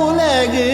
உலகு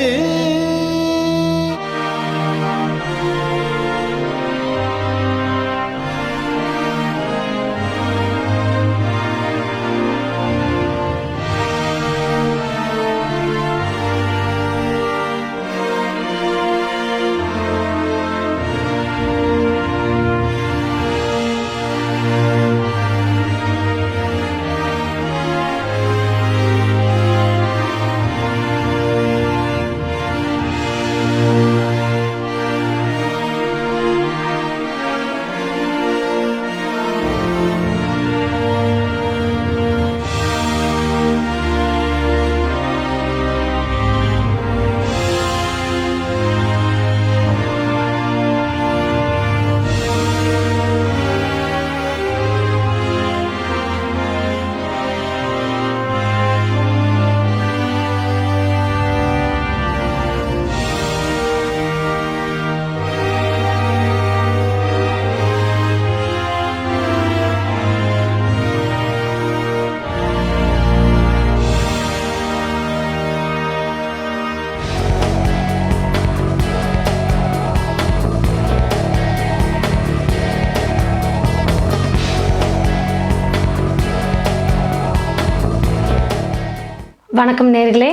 வணக்கம் நேர்களே,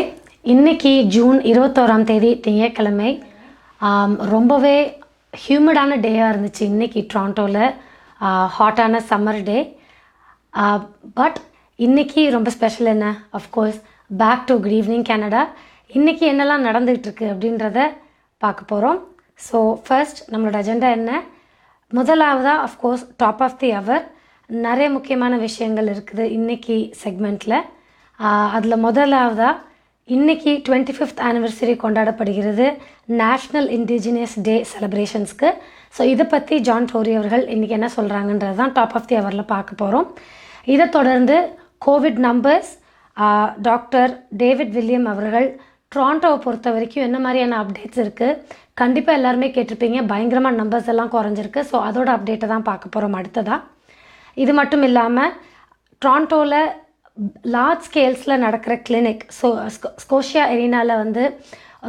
இன்றைக்கி ஜூன் 21ஆம் தேதி திங்கட்கிழமை. ரொம்பவே ஹியூமிடான டேயாக இருந்துச்சு இன்றைக்கி டொரண்டோவில். ஹாட்டான சம்மர் டே. பட் இன்றைக்கி ரொம்ப ஸ்பெஷல் என்ன, of course back to good evening Canada. இன்றைக்கி என்னெல்லாம் நடந்துகிட்ருக்கு அப்படின்றத பார்க்க போகிறோம். ஸோ ஃபர்ஸ்ட் நம்மளோட அஜெண்டா என்ன? முதலாவதாக அஃப்கோர்ஸ் டாப் ஆஃப் தி அவர். நிறைய முக்கியமான விஷயங்கள் இருக்குது இன்றைக்கி செக்மெண்ட்டில். அதில் முதலாவதாக இன்றைக்கி 25th ஆனிவர்சரி கொண்டாடப்படுகிறது நேஷ்னல் இண்டிஜினியஸ் டே செலிப்ரேஷன்ஸ்க்கு. ஸோ இதை பற்றி ஜான் டோரி அவர்கள் இன்றைக்கி என்ன சொல்கிறாங்கன்றது தான் டாப் ஆஃப் தி அவரில் பார்க்க போகிறோம். இதை தொடர்ந்து Covid numbers, doctor David William அவர்கள் டொரண்டோவை பொறுத்த வரைக்கும் என்ன மாதிரியான அப்டேட்ஸ் இருக்குது, கண்டிப்பாக எல்லாருமே கேட்டிருப்பீங்க. பயங்கரமாக நம்பர்ஸ் எல்லாம் குறைஞ்சிருக்கு. ஸோ அதோட அப்டேட்டை தான் பார்க்க போகிறோம் அடுத்ததாக. இது மட்டும் இல்லாமல் டொரண்டோவில் லார்ஜ் ஸ்கேல்ஸில் நடக்கிற கிளினிக், ஸோ ஸ்கோஷியா எரினாவில் வந்து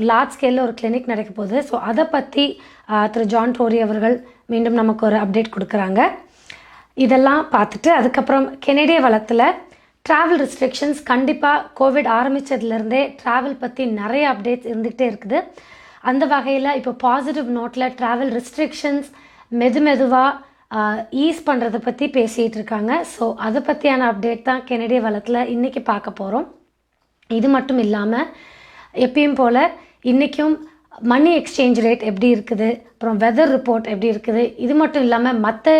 லார்ஜ் ஸ்கேலில் ஒரு கிளினிக் நடக்க போகுது. ஸோ அதை பற்றி திரு ஜான் டோரி அவர்கள் மீண்டும் நமக்கு ஒரு அப்டேட் கொடுக்குறாங்க. இதெல்லாம் பார்த்துட்டு அதுக்கப்புறம் கெனடிய வளத்தில் ட்ராவல் ரெஸ்ட்ரிக்ஷன்ஸ், கண்டிப்பாக கோவிட் ஆரம்பித்ததுலேருந்தே ட்ராவல் பற்றி நிறைய அப்டேட்ஸ் இருந்துகிட்டே இருக்குது. அந்த வகையில் இப்போ பாசிட்டிவ் நோட்டில் ட்ராவல் ரெஸ்ட்ரிக்ஷன்ஸ் மெதுவாக ஈஸ் பண்ணுறதை பற்றி பேசிகிட்டு இருக்காங்க. ஸோ அதை பற்றியான அப்டேட் தான் கெனடிய வளத்தில் இன்றைக்கி பார்க்க போகிறோம். இது மட்டும் இல்லாமல் எப்பயும் போல் இன்றைக்கும் மணி எக்ஸ்சேஞ்ச் ரேட் எப்படி இருக்குது, அப்புறம் வெதர் ரிப்போர்ட் எப்படி இருக்குது, இது மட்டும் இல்லாமல் மற்ற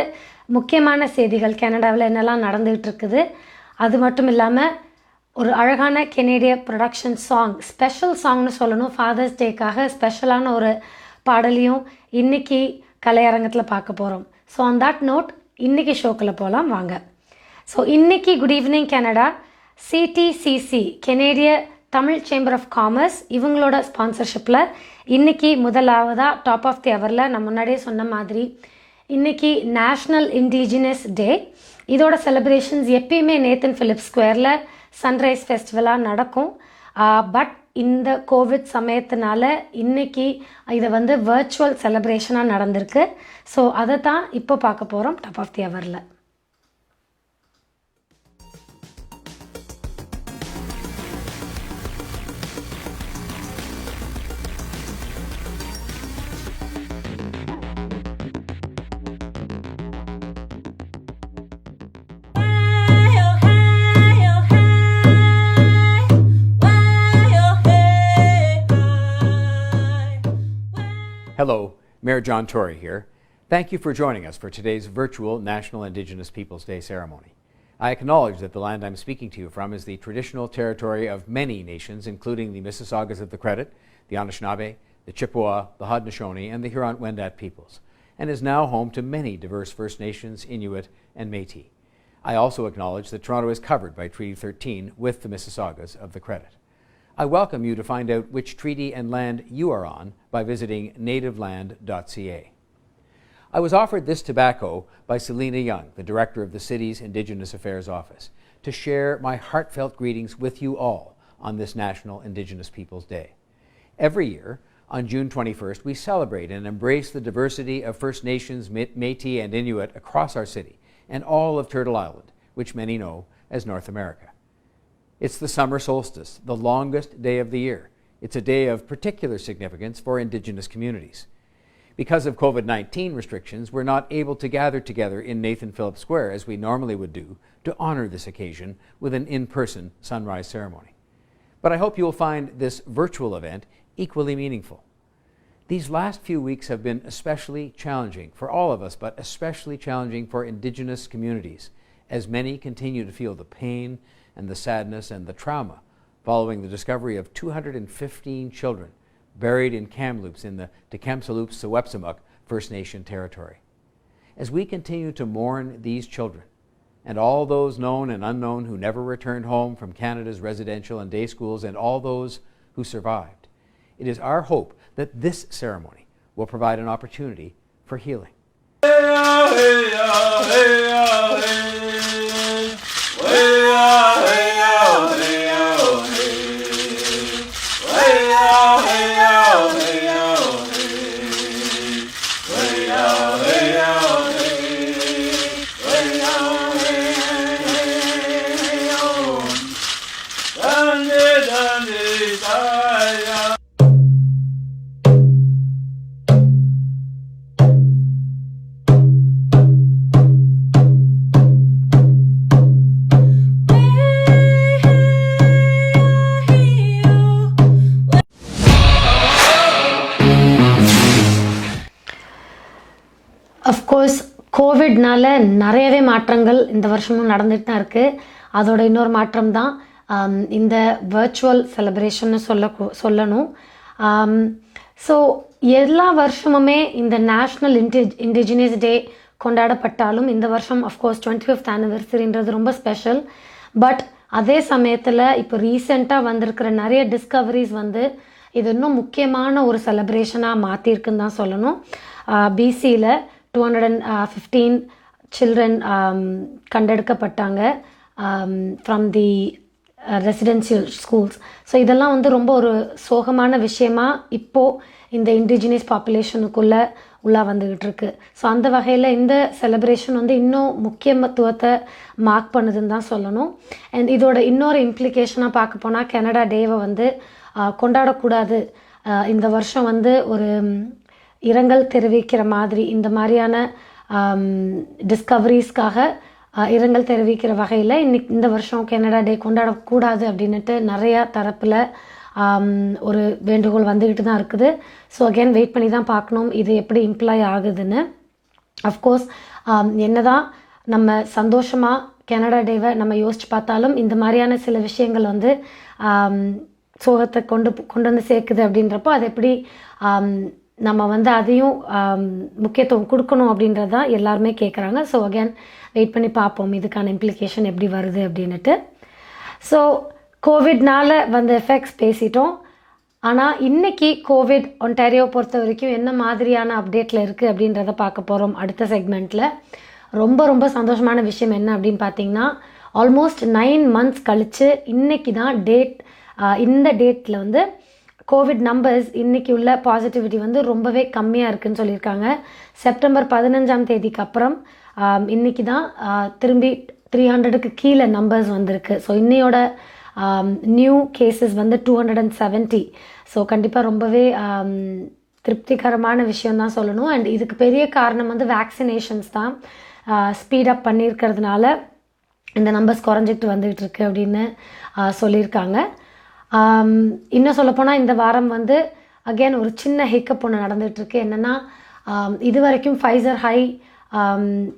முக்கியமான செய்திகள் கனடாவில் என்னெல்லாம் நடந்துகிட்டு இருக்குது, அது மட்டும் இல்லாமல் ஒரு அழகான கெனடிய ப்ரொடக்ஷன் சாங், ஸ்பெஷல் சாங்னு சொல்லணும், ஃபாதர்ஸ் டேக்காக ஸ்பெஷலான ஒரு பாடலையும் இன்றைக்கி கலையரங்கத்தில் பார்க்க போகிறோம். ஸோ ஆன் தட் நோட் இன்றைக்கி ஷோக்கில் போகலாம் வாங்க. ஸோ இன்றைக்கி குட் ஈவினிங் கனடா சிடிசிசி கெனேடிய தமிழ் சேம்பர் ஆஃப் காமர்ஸ் இவங்களோட ஸ்பான்சர்ஷிப்பில் இன்றைக்கி முதலாவதாக டாப் ஆஃப் தி அவரில் நான் முன்னாடியே சொன்ன மாதிரி இன்றைக்கி நேஷ்னல் இண்டிஜினஸ் டே. இதோட செலிப்ரேஷன்ஸ் எப்பயுமே நேத்தன் ஃபிலிப்ஸ் ஸ்கொயரில் சன்ரைஸ் ஃபெஸ்டிவலாக நடக்கும். பட் இந்த கோவிட் சமயத்தினால இன்றைக்கி இதை வந்து வர்ச்சுவல் செலிப்ரேஷனாக நடந்திருக்கு. ஸோ அதை தான் இப்போ பார்க்க போகிறோம் டாப் ஆஃப் தி அவரில். Hello, Mayor John Tory here. Thank you for joining us for today's virtual National Indigenous Peoples Day ceremony. I acknowledge that the land I'm speaking to you from is the traditional territory of many nations, including the Mississaugas of the Credit, the Anishinaabe, the Chippewa, the Haudenosaunee, and the Huron-Wendat peoples, and is now home to many diverse First Nations, Inuit, and Métis. I also acknowledge that Toronto is covered by Treaty 13 with the Mississaugas of the Credit. I welcome you to find out which treaty and land you are on by visiting nativeland.ca. I was offered this tobacco by Selena Young, the director of the city's Indigenous Affairs Office, to share my heartfelt greetings with you all on this National Indigenous Peoples Day. Every year, on June 21st, we celebrate and embrace the diversity of First Nations, Métis, and Inuit across our city and all of Turtle Island, which many know as North America. It's the summer solstice, the longest day of the year. It's a day of particular significance for Indigenous communities. Because of COVID-19 restrictions, we're not able to gather together in Nathan Phillips Square as we normally would do to honor this occasion with an in-person sunrise ceremony. But I hope you'll find this virtual event equally meaningful. These last few weeks have been especially challenging for all of us, but especially challenging for Indigenous communities, as many continue to feel the pain and the sadness and the trauma following the discovery of 215 children buried in Kamloops in the Tecumseh-Sewepsumuk First Nation territory. As we continue to mourn these children and all those known and unknown who never returned home from Canada's residential and day schools and all those who survived, it is our hope that this ceremony will provide an opportunity for healing. Of course கோவிட்னால நிறையவே மாற்றங்கள் இந்த வருஷமும் நடந்துட்டு தான் இருக்குது. அதோட இன்னொரு மாற்றம் தான் இந்த வர்ச்சுவல் செலிப்ரேஷன்னு சொல்லணும். ஸோ எல்லா வருஷமுமே இந்த நேஷ்னல் இண்டிஜினியஸ் டே கொண்டாடப்பட்டாலும் இந்த வருஷம் அஃப்கோர்ஸ் 25th ஆனிவர்சரின்றது ரொம்ப ஸ்பெஷல். பட் அதே சமயத்தில் இப்போ ரீசெண்டாக வந்திருக்கிற நிறைய டிஸ்கவரிஸ் வந்து இது இன்னும் முக்கியமான ஒரு செலிப்ரேஷனாக மாற்றிருக்குன்னு தான் சொல்லணும். பிசியில் 215 சில்ட்ரன் கண்டெடுக்கப்பட்டாங்க from the residential schools. So இதெல்லாம் வந்து ரொம்ப ஒரு சோகமான விஷயமா இப்போது இந்த இண்டிஜினியஸ் பாப்புலேஷனுக்குள்ளே உள்ளே வந்துக்கிட்டு இருக்கு. ஸோ அந்த வகையில் இந்த செலிப்ரேஷன் வந்து இன்னும் முக்கியத்துவத்தை மார்க் பண்ணுதுன்னு தான் சொல்லணும். அண்ட் இதோட இன்னொரு இம்ப்ளிகேஷனாக பார்க்க போனால் கனடா டேவை வந்து கொண்டாடக்கூடாது, இந்த வருஷம் வந்து ஒரு இரங்கல் தெரிவிக்கிற மாதிரி இந்த மாதிரியான டிஸ்கவரிஸ்க்காக இரங்கல் தெரிவிக்கிற வகையில் இந்த வருஷம் கனடா டே கொண்டாடக்கூடாது அப்படின்ட்டு நிறையா தரப்பில் ஒரு வேண்டுகோள் வந்துக்கிட்டு தான் இருக்குது. ஸோ அகெயின் வெயிட் பண்ணி தான் பார்க்கணும் இது எப்படி இம்ப்ளாய் ஆகுதுன்னு. அஃப்கோர்ஸ் என்னதான் நம்ம சந்தோஷமாக கனடா டேவை நம்ம யோசிச்சு பார்த்தாலும் இந்த மாதிரியான சில விஷயங்கள் வந்து சோகத்தை கொண்டு வந்து சேர்க்குது அப்படின்றப்போ அது எப்படி நம்ம வந்து அதையும் முக்கியத்துவம் கொடுக்கணும் அப்படின்றது தான் எல்லாருமே கேட்குறாங்க. ஸோ அகேன் வெயிட் பண்ணி பார்ப்போம் இதுக்கான இம்ப்ளிகேஷன் எப்படி வருது அப்படின்ட்டு. ஸோ கோவிட்னால வந்த எஃபெக்ட்ஸ் பேசிட்டோம். ஆனால் இன்றைக்கி கோவிட் ஒன்டாரியோ பொறுத்த வரைக்கும் என்ன மாதிரியான அப்டேட்டில் இருக்குது அப்படின்றத பார்க்க போகிறோம் அடுத்த செக்மெண்ட்டில். ரொம்ப சந்தோஷமான விஷயம் என்ன அப்படின்னு பார்த்தீங்கன்னா, ஆல்மோஸ்ட் 9 months கழித்து இன்றைக்கி தான் இந்த டேட்டில் வந்து கோவிட் நம்பர்ஸ் இன்றைக்கி உள்ள பாசிட்டிவிட்டி வந்து ரொம்பவே கம்மியாக இருக்குதுன்னு சொல்லியிருக்காங்க. செப்டம்பர் 15 அப்புறம் இன்றைக்கி தான் திரும்பி 300க்கு கீழே நம்பர்ஸ் வந்திருக்கு. ஸோ இன்னையோட நியூ கேசஸ் வந்து 270. ஸோ கண்டிப்பாக ரொம்பவே திருப்திகரமான விஷயந்தான் சொல்லணும். அண்ட் இதுக்கு பெரிய காரணம் வந்து வேக்சினேஷன்ஸ் தான் ஸ்பீடப் பண்ணியிருக்கிறதுனால இந்த நம்பர்ஸ் குறைஞ்சிட்டு வந்துகிட்டு இருக்கு அப்படின்னு சொல்லியிருக்காங்க. இன்னும் சொல்லப்போனால் இந்த வாரம் வந்து அகெயின் ஒரு சின்ன ஹிக்கப் ஒன்று நடந்துகிட்ருக்கு. என்னென்னா இது வரைக்கும் ஃபைசர் ஹை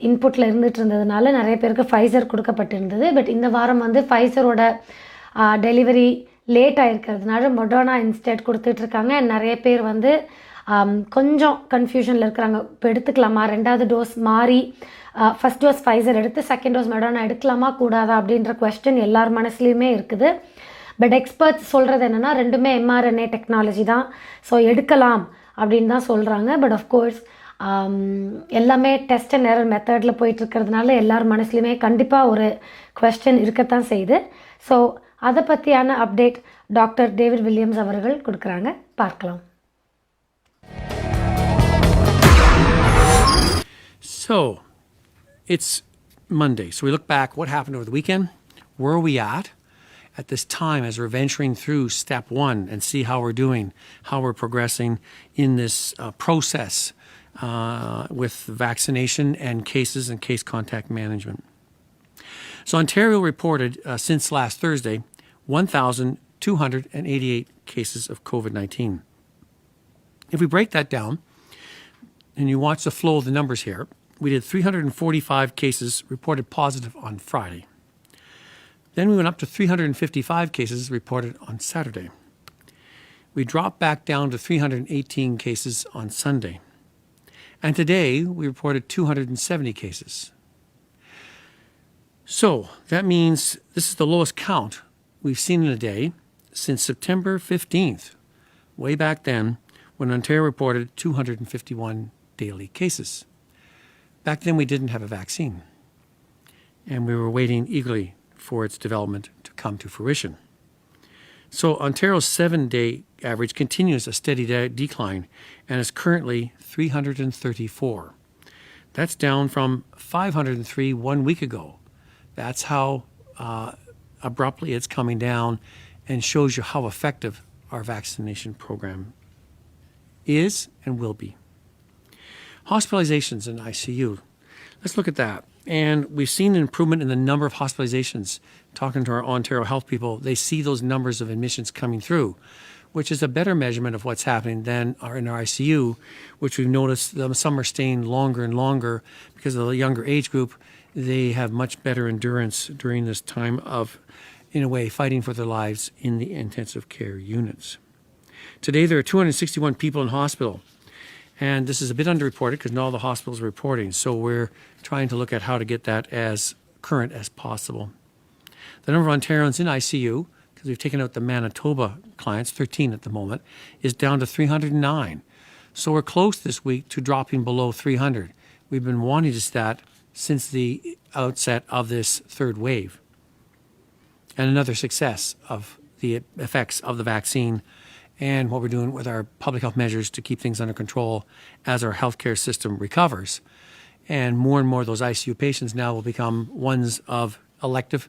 இன்புட்டில் இருந்துகிட்டு இருந்ததுனால நிறைய பேருக்கு ஃபைசர் கொடுக்கப்பட்டிருந்தது. பட் இந்த வாரம் வந்து ஃபைசரோட டெலிவரி லேட் ஆகிருக்கிறதுனால மொடர்னா இன்ஸ்டெட் கொடுத்துட்ருக்காங்க. நிறைய பேர் வந்து கொஞ்சம் கன்ஃபியூஷனில் இருக்கிறாங்க. இப்போ எடுத்துக்கலாமா, 2வது டோஸ் மாறி ஃபஸ்ட் டோஸ் ஃபைசர் எடுத்து செகண்ட் டோஸ் மொடர்னா எடுக்கலாமா கூடாதா அப்படின்ற குவெஸ்டன் எல்லார் மனசுலையுமே இருக்குது. பட் எக்ஸ்பர்ட்ஸ் சொல்கிறது என்னென்னா ரெண்டுமே mRNA டெக்னாலஜி தான், ஸோ எடுக்கலாம் அப்படின்னு தான் சொல்கிறாங்க. பட் ஆஃப்கோர்ஸ் எல்லாமே டெஸ்ட் அண்ட் எரர் மெத்தடில் போயிட்டுருக்கிறதுனால எல்லார் மனசுலையுமே கண்டிப்பாக ஒரு குவெஸ்டன் இருக்கத்தான் செய்யுது. ஸோ அதை பற்றியான அப்டேட் டாக்டர் டேவிட் வில்லியம்ஸ் அவர்கள் கொடுக்குறாங்க. பார்க்கலாம். So, it's Monday. So we look back, what happened over the weekend? Where are we at this time as we're venturing through step one and see how we're doing, how we're progressing in this process with vaccination and cases and case contact management. So Ontario reported since last Thursday 1,288 cases of COVID-19. If we break that down and you watch the flow of the numbers here, we did 345 cases reported positive on Friday. Then we went up to 355 cases reported on Saturday. We dropped back down to 318 cases on Sunday. And today we reported 270 cases. So that means this is the lowest count we've seen in a day since September 15th, way back then when Ontario reported 251 daily cases. Back then we didn't have a vaccine, and we were waiting eagerly for its development to come to fruition. So Ontario's 7-day average continues a steady decline and is currently 334. That's down from 503 1 week ago. That's how abruptly it's coming down, and shows you how effective our vaccination program is and will be. Hospitalizations in ICU. Let's look at that. And we've seen an improvement in the number of hospitalizations. Talking to our Ontario health people, they see those numbers of admissions coming through, which is a better measurement of what's happening than are in our ICU, which we've noticed some are staying longer and longer because of the younger age group. They have much better endurance during this time of, in a way, fighting for their lives in the intensive care units. Today there are 261 people in hospital. And this is a bit underreported because not all the hospitals are reporting. So we're trying to look at how to get that as current as possible. The number of Ontarians in ICU, because we've taken out the Manitoba clients, 13 at the moment, is down to 309. So we're close this week to dropping below 300. We've been wanting to see that since the outset of this third wave. And another success of the effects of the vaccine and what we're doing with our public health measures to keep things under control as our healthcare system recovers. And more of those ICU patients now will become ones of elective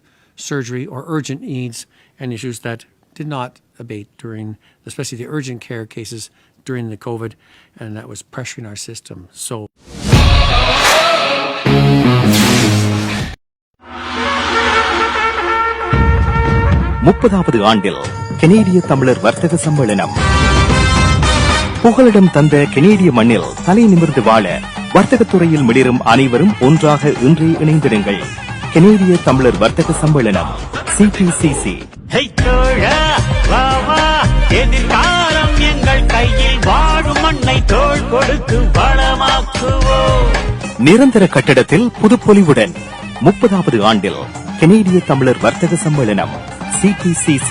surgery or urgent needs and issues that did not abate during, especially the urgent care cases during the COVID, and that was pressuring our system. So முப்பதாவது ஆண்டில் கனேடிய தமிழர் வர்த்தக சம்மேளனம் புகலிடம் தந்த கனேடிய மண்ணில் தலை நிமிர்ந்து வாழ வர்த்தகத் துறையில் மிளிரும் அனைவரும் ஒன்றாக இன்றே இணைந்திடுங்கள். கனேடிய தமிழர் வர்த்தக சம்மேளனம் CTCC. எதிர்காலம் எங்கள் கையில் வாழும் மண்ணை தோள் கொடுத்து வளமாக்குவோம். நிரந்தர கட்டடத்தில் புதுப்பொலிவுடன் 30வது ஆண்டில் கனேடிய தமிழர் வர்த்தக சம்மேளனம் CTCC.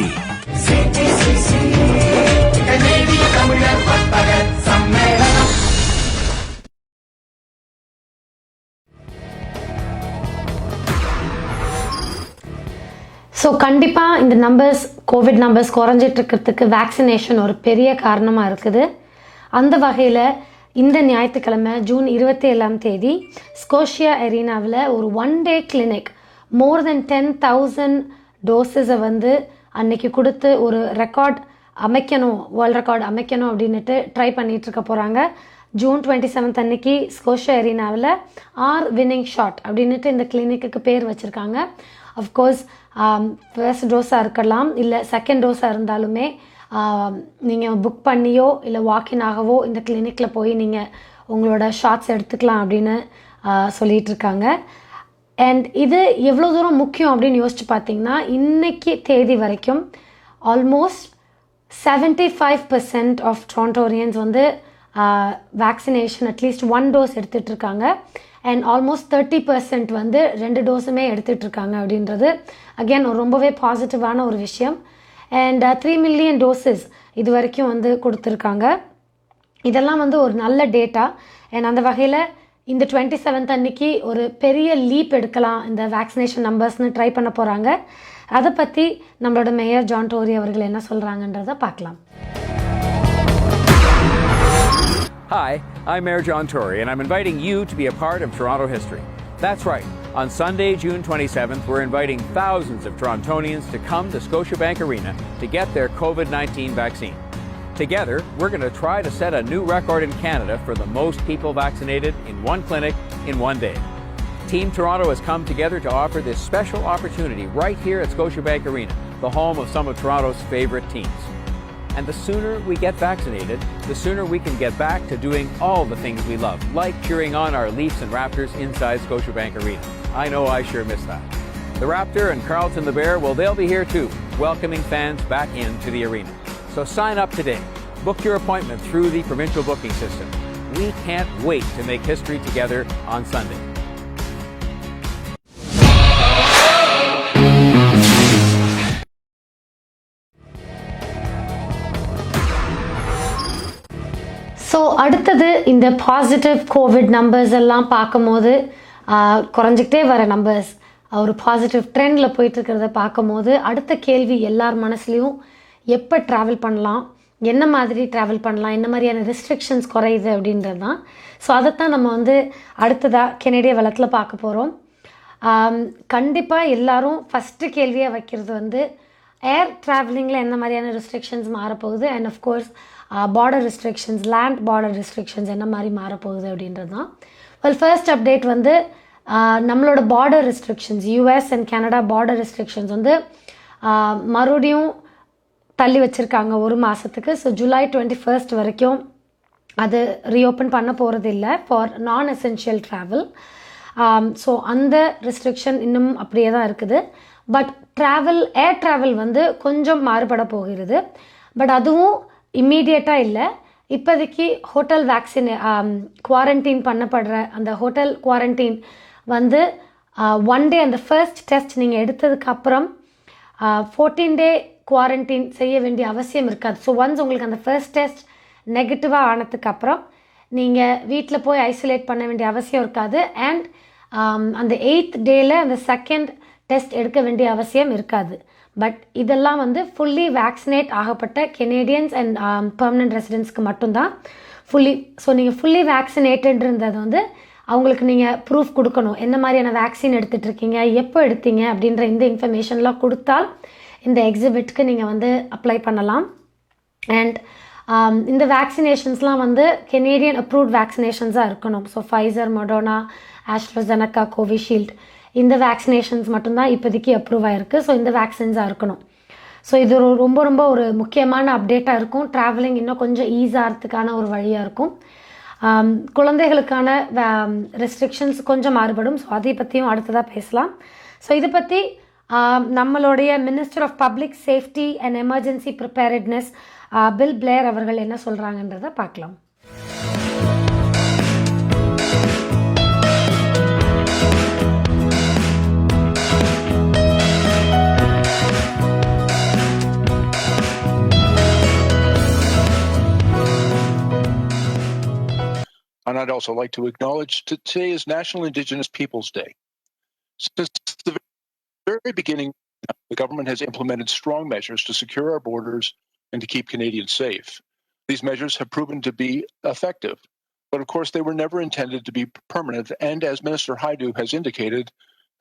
கனேடிய தமிழர் வர்த்தக சம்மேளனம். ஸோ கண்டிப்பாக இந்த கோவிட் நம்பர்ஸ் குறைஞ்சிட்டு இருக்கிறதுக்கு வேக்சினேஷன் ஒரு பெரிய காரணமாக இருக்குது. அந்த வகையில் இந்த ஞாயிற்றுக்கிழமை ஜூன் 27 ஸ்கோஷியா அரீனாவில் ஒரு 1 day கிளினிக் more than 10,000 டோஸஸை அன்னைக்கு கொடுத்து ஒரு ரெக்கார்ட் அமைக்கணும், வேர்ல்ட் ரெக்கார்ட் அமைக்கணும் அப்படின்ட்டு ட்ரை பண்ணிகிட்டு இருக்க போகிறாங்க. ஜூன் 27 அன்னைக்கு ஸ்கோஷியா அரீனாவில் வின்னிங் ஷாட் அப்படின்ட்டு இந்த கிளினிக்கு பேர் வச்சுருக்காங்க. அஃப்கோர்ஸ் ஃபர்ஸ்ட் டோஸாக இருக்கலாம், இல்லை செகண்ட் டோஸாக இருந்தாலுமே நீங்கள் புக் பண்ணியோ இல்லை வாக்கினாகவோ இந்த கிளினிக்கில் போய் நீங்கள் உங்களோட ஷாட்ஸ் எடுத்துக்கலாம் அப்படின்னு சொல்லிகிட்ருக்காங்க. அண்ட் இது எவ்வளோ தூரம் முக்கியம் அப்படின்னு யோசிச்சு பார்த்தீங்கன்னா, இன்றைக்கி தேதி வரைக்கும் almost 75% of Torontonians vaccination at least 1 dose எடுத்துகிட்ருக்காங்க. அண்ட் ஆல்மோஸ்ட் 30% 2 டோஸுமே எடுத்துகிட்ருக்காங்க அப்படின்றது அகெயின் ரொம்பவே பாசிட்டிவான ஒரு விஷயம். அண்ட் 3 மில்லியன் டோசஸ் இது வரைக்கும் கொடுத்துருக்காங்க. இதெல்லாம் ஒரு நல்ல டேட்டா. அண்ட் அந்த வகையில் இந்த 27 அன்னைக்கு ஒரு பெரிய லீப் எடுக்கலாம் இந்த வேக்சினேஷன் நம்பர்ஸ்னு ட்ரை பண்ண போகிறாங்க. அதை பற்றி நம்மளோட மேயர் ஜான் டோரி அவர்கள் என்ன சொல்கிறாங்கன்றதை பார்க்கலாம். Hi, I'm Mayor John Tory, and I'm inviting you to be a part of Toronto history. That's right. On Sunday, June 27th, we're inviting thousands of Torontonians to come to Scotiabank Arena to get their COVID-19 vaccine. Together, we're going to try to set a new record in Canada for the most people vaccinated in one clinic in one day. Team Toronto has come together to offer this special opportunity right here at Scotiabank Arena, the home of some of Toronto's favorite teams. And the sooner we get vaccinated, the sooner we can get back to doing all the things we love, like cheering on our Leafs and Raptors inside Scotiabank Arena. I know I sure miss that. The Raptor and Carlton the Bear, well, they'll be here too, welcoming fans back into the arena. So sign up today. Book your appointment through the provincial booking system. We can't wait to make history together on Sunday. So அடுத்தது இந்த positive Covid numbers எல்லாம் பார்க்கும்போது குறைஞ்சிக்கிட்டே வர numbers ஒரு positive ட்ரெண்டில் போயிட்டுருக்கிறத பார்க்கும்போது அடுத்த கேள்வி எல்லார் மனசுலையும் எப்போ ட்ராவல் பண்ணலாம், என்ன மாதிரி ட்ராவல் பண்ணலாம், என்ன மாதிரியான ரெஸ்ட்ரிக்ஷன்ஸ் குறையுது அப்படின்றது தான். ஸோ அதைத்தான் நம்ம வந்து அடுத்ததாக கெனடிய வளத்தில் பார்க்க போகிறோம். கண்டிப்பாக எல்லோரும் ஃபஸ்ட்டு கேள்வியாக வைக்கிறது வந்து ஏர் ட்ராவலிங்கில் என்ன மாதிரியான ரெஸ்ட்ரிக்ஷன்ஸ் மாறப்போகுது, and of course border restrictions, land border restrictions என்ன மாதிரி மாறப்போகுது அப்படின்றது தான். வெல், ஃபர்ஸ்ட் அப்டேட் வந்து நம்மளோட border restrictions, US and Canada border restrictions வந்து மறுபடியும் தள்ளி வச்சுருக்காங்க ஒரு மாதத்துக்கு. ஸோ ஜூலை 21 வரைக்கும் அது ரீஓப்பன் பண்ண போகிறது இல்லை ஃபார் நான் எசென்ஷியல் ட்ராவல். ஸோ அந்த ரெஸ்ட்ரிக்ஷன் இன்னும் அப்படியே தான் இருக்குது. பட் ஏர் ட்ராவல் வந்து கொஞ்சம் மாறுபட போகிறது. பட் அதுவும் இம்மீடியட்டாக இல்லை. இப்போதைக்கு ஹோட்டல் குவாரண்டைன் பண்ணப்படுற அந்த ஹோட்டல் குவாரண்டைன் வந்து 1 டே அந்த ஃபர்ஸ்ட் டெஸ்ட் நீங்கள் எடுத்ததுக்கப்புறம் 14 டே குவாரண்டைன் செய்ய வேண்டிய அவசியம் இருக்காது. ஸோ ஒன்ஸ் உங்களுக்கு அந்த ஃபர்ஸ்ட் டெஸ்ட் நெகட்டிவாக ஆனதுக்கப்புறம் நீங்கள் வீட்டில் போய் ஐசோலேட் பண்ண வேண்டிய அவசியம் இருக்காது. அண்ட் அந்த 8th டேயில் அந்த செகண்ட் டெஸ்ட் எடுக்க வேண்டிய அவசியம் இருக்காது. பட் இதெல்லாம் வந்து ஃபுல்லி வேக்சினேட் ஆகப்பட்ட கெனேடியன்ஸ் அண்ட் பெர்மனன்ட் ரெசிடென்ட்ஸ்க்கு மட்டும்தான் ஸோ நீங்கள் ஃபுல்லி வேக்சினேட்டட்ன்றது வந்து அவங்களுக்கு நீங்கள் ப்ரூஃப் கொடுக்கணும், என்ன மாதிரியான வேக்சின் எடுத்துகிட்ருக்கீங்க, எப்போ எடுத்தீங்க அப்படின்ற இந்த இன்ஃபர்மேஷன்லாம் கொடுத்தால் இந்த எக்ஸிபிட்க்கு நீங்கள் வந்து அப்ளை பண்ணலாம். அண்ட் இந்த வேக்சினேஷன்ஸ்லாம் வந்து கெனேடியன் அப்ரூவ்ட் வேக்சினேஷன்ஸாக இருக்கணும். So Pfizer, Moderna, AstraZeneca, Covishield இந்த வேக்சினேஷன்ஸ் மட்டும்தான் இப்போதைக்கு அப்ரூவ் ஆகிருக்கு. ஸோ இந்த வேக்சின்ஸாக இருக்கணும். ஸோ இது ரொம்ப ரொம்ப ஒரு முக்கியமான அப்டேட்டாக இருக்கும். ட்ராவலிங் இன்னும் கொஞ்சம் ஈஸாகிறதுக்கான ஒரு வழியாக இருக்கும். குழந்தைகளுக்கான ரெஸ்ட்ரிக்ஷன்ஸ் கொஞ்சம் மாறுபடும். ஸோ அதை பற்றியும் அடுத்ததாக பேசலாம். ஸோ இதை பற்றி நம்மளுடைய minister of public safety and emergency preparedness Bill Blair அவர்கள் என்ன சொல்கிறாங்கன்றதை பார்க்கலாம். And I'd also like to acknowledge today is National Indigenous Peoples Day. Since the very beginning, the government has implemented strong measures to secure our borders and to keep Canadians safe. These measures have proven to be effective, but of course they were never intended to be permanent. And as Minister Hajdu has indicated,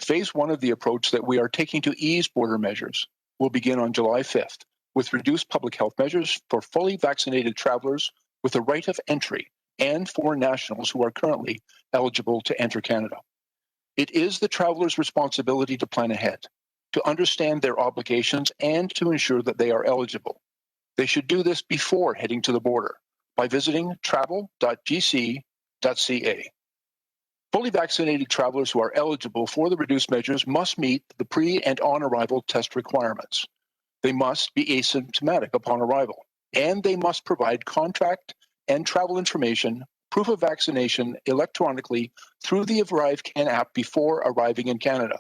phase 1 of the approach that we are taking to ease border measures will begin on July 5th with reduced public health measures for fully vaccinated travelers with a right of entry and foreign nationals who are currently eligible to enter Canada. It is the traveler's responsibility to plan ahead, to understand their obligations, and to ensure that they are eligible. They should do this before heading to the border by visiting travel.gc.ca. Fully vaccinated travelers who are eligible for the reduced measures must meet the pre- and on-arrival test requirements. They must be asymptomatic upon arrival, and they must provide contact and travel information, proof of vaccination electronically through the ArriveCan app before arriving in Canada.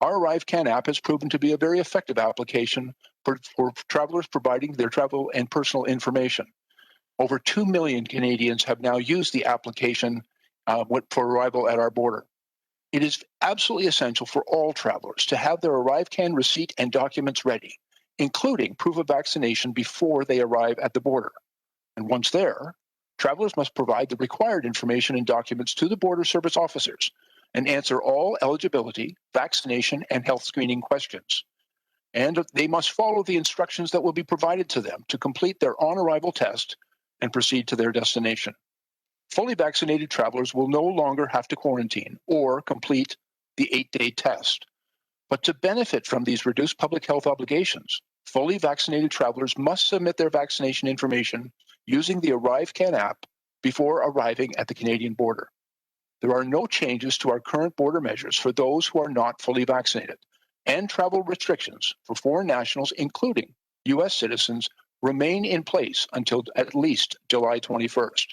Our ArriveCan app has proven to be a very effective application for travelers providing their travel and personal information. Over 2 million Canadians have now used the application for arrival at our border. It is absolutely essential for all travelers to have their ArriveCAN receipt and documents ready, including proof of vaccination before they arrive at the border. And once there, travelers must provide the required information and documents to the border service officers and answer all eligibility, vaccination, and health screening questions. And they must follow the instructions that will be provided to them to complete their on-arrival test and proceed to their destination. Fully vaccinated travelers will no longer have to quarantine or complete the 8-day test. But to benefit from these reduced public health obligations, fully vaccinated travelers must submit their vaccination information using the ArriveCAN app before arriving at the Canadian border. There are no changes to our current border measures for those who are not fully vaccinated, and travel restrictions for foreign nationals, including U.S. citizens, remain in place until at least July 21st.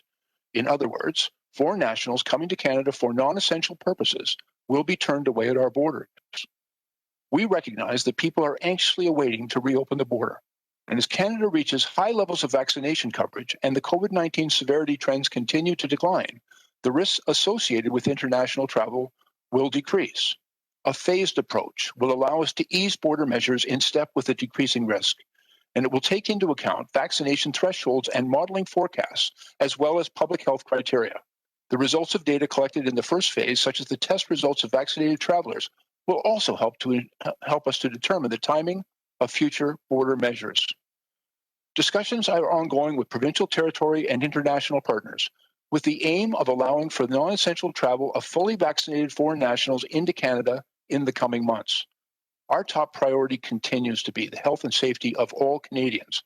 In other words, foreign nationals coming to Canada for non-essential purposes will be turned away at our borders. We recognize that people are anxiously awaiting to reopen the border. And as Canada reaches high levels of vaccination coverage and the COVID-19 severity trends continue to decline, the risks associated with international travel will decrease. A phased approach will allow us to ease border measures in step with the decreasing risk, and it will take into account vaccination thresholds and modeling forecasts, as well as public health criteria. The results of data collected in the first phase, such as the test results of vaccinated travelers, will also help us to determine the timing of future border measures. Discussions are ongoing with provincial, territory, and international partners with the aim of allowing for non-essential travel of fully vaccinated foreign nationals into Canada in the coming months. Our top priority continues to be the health and safety of all Canadians.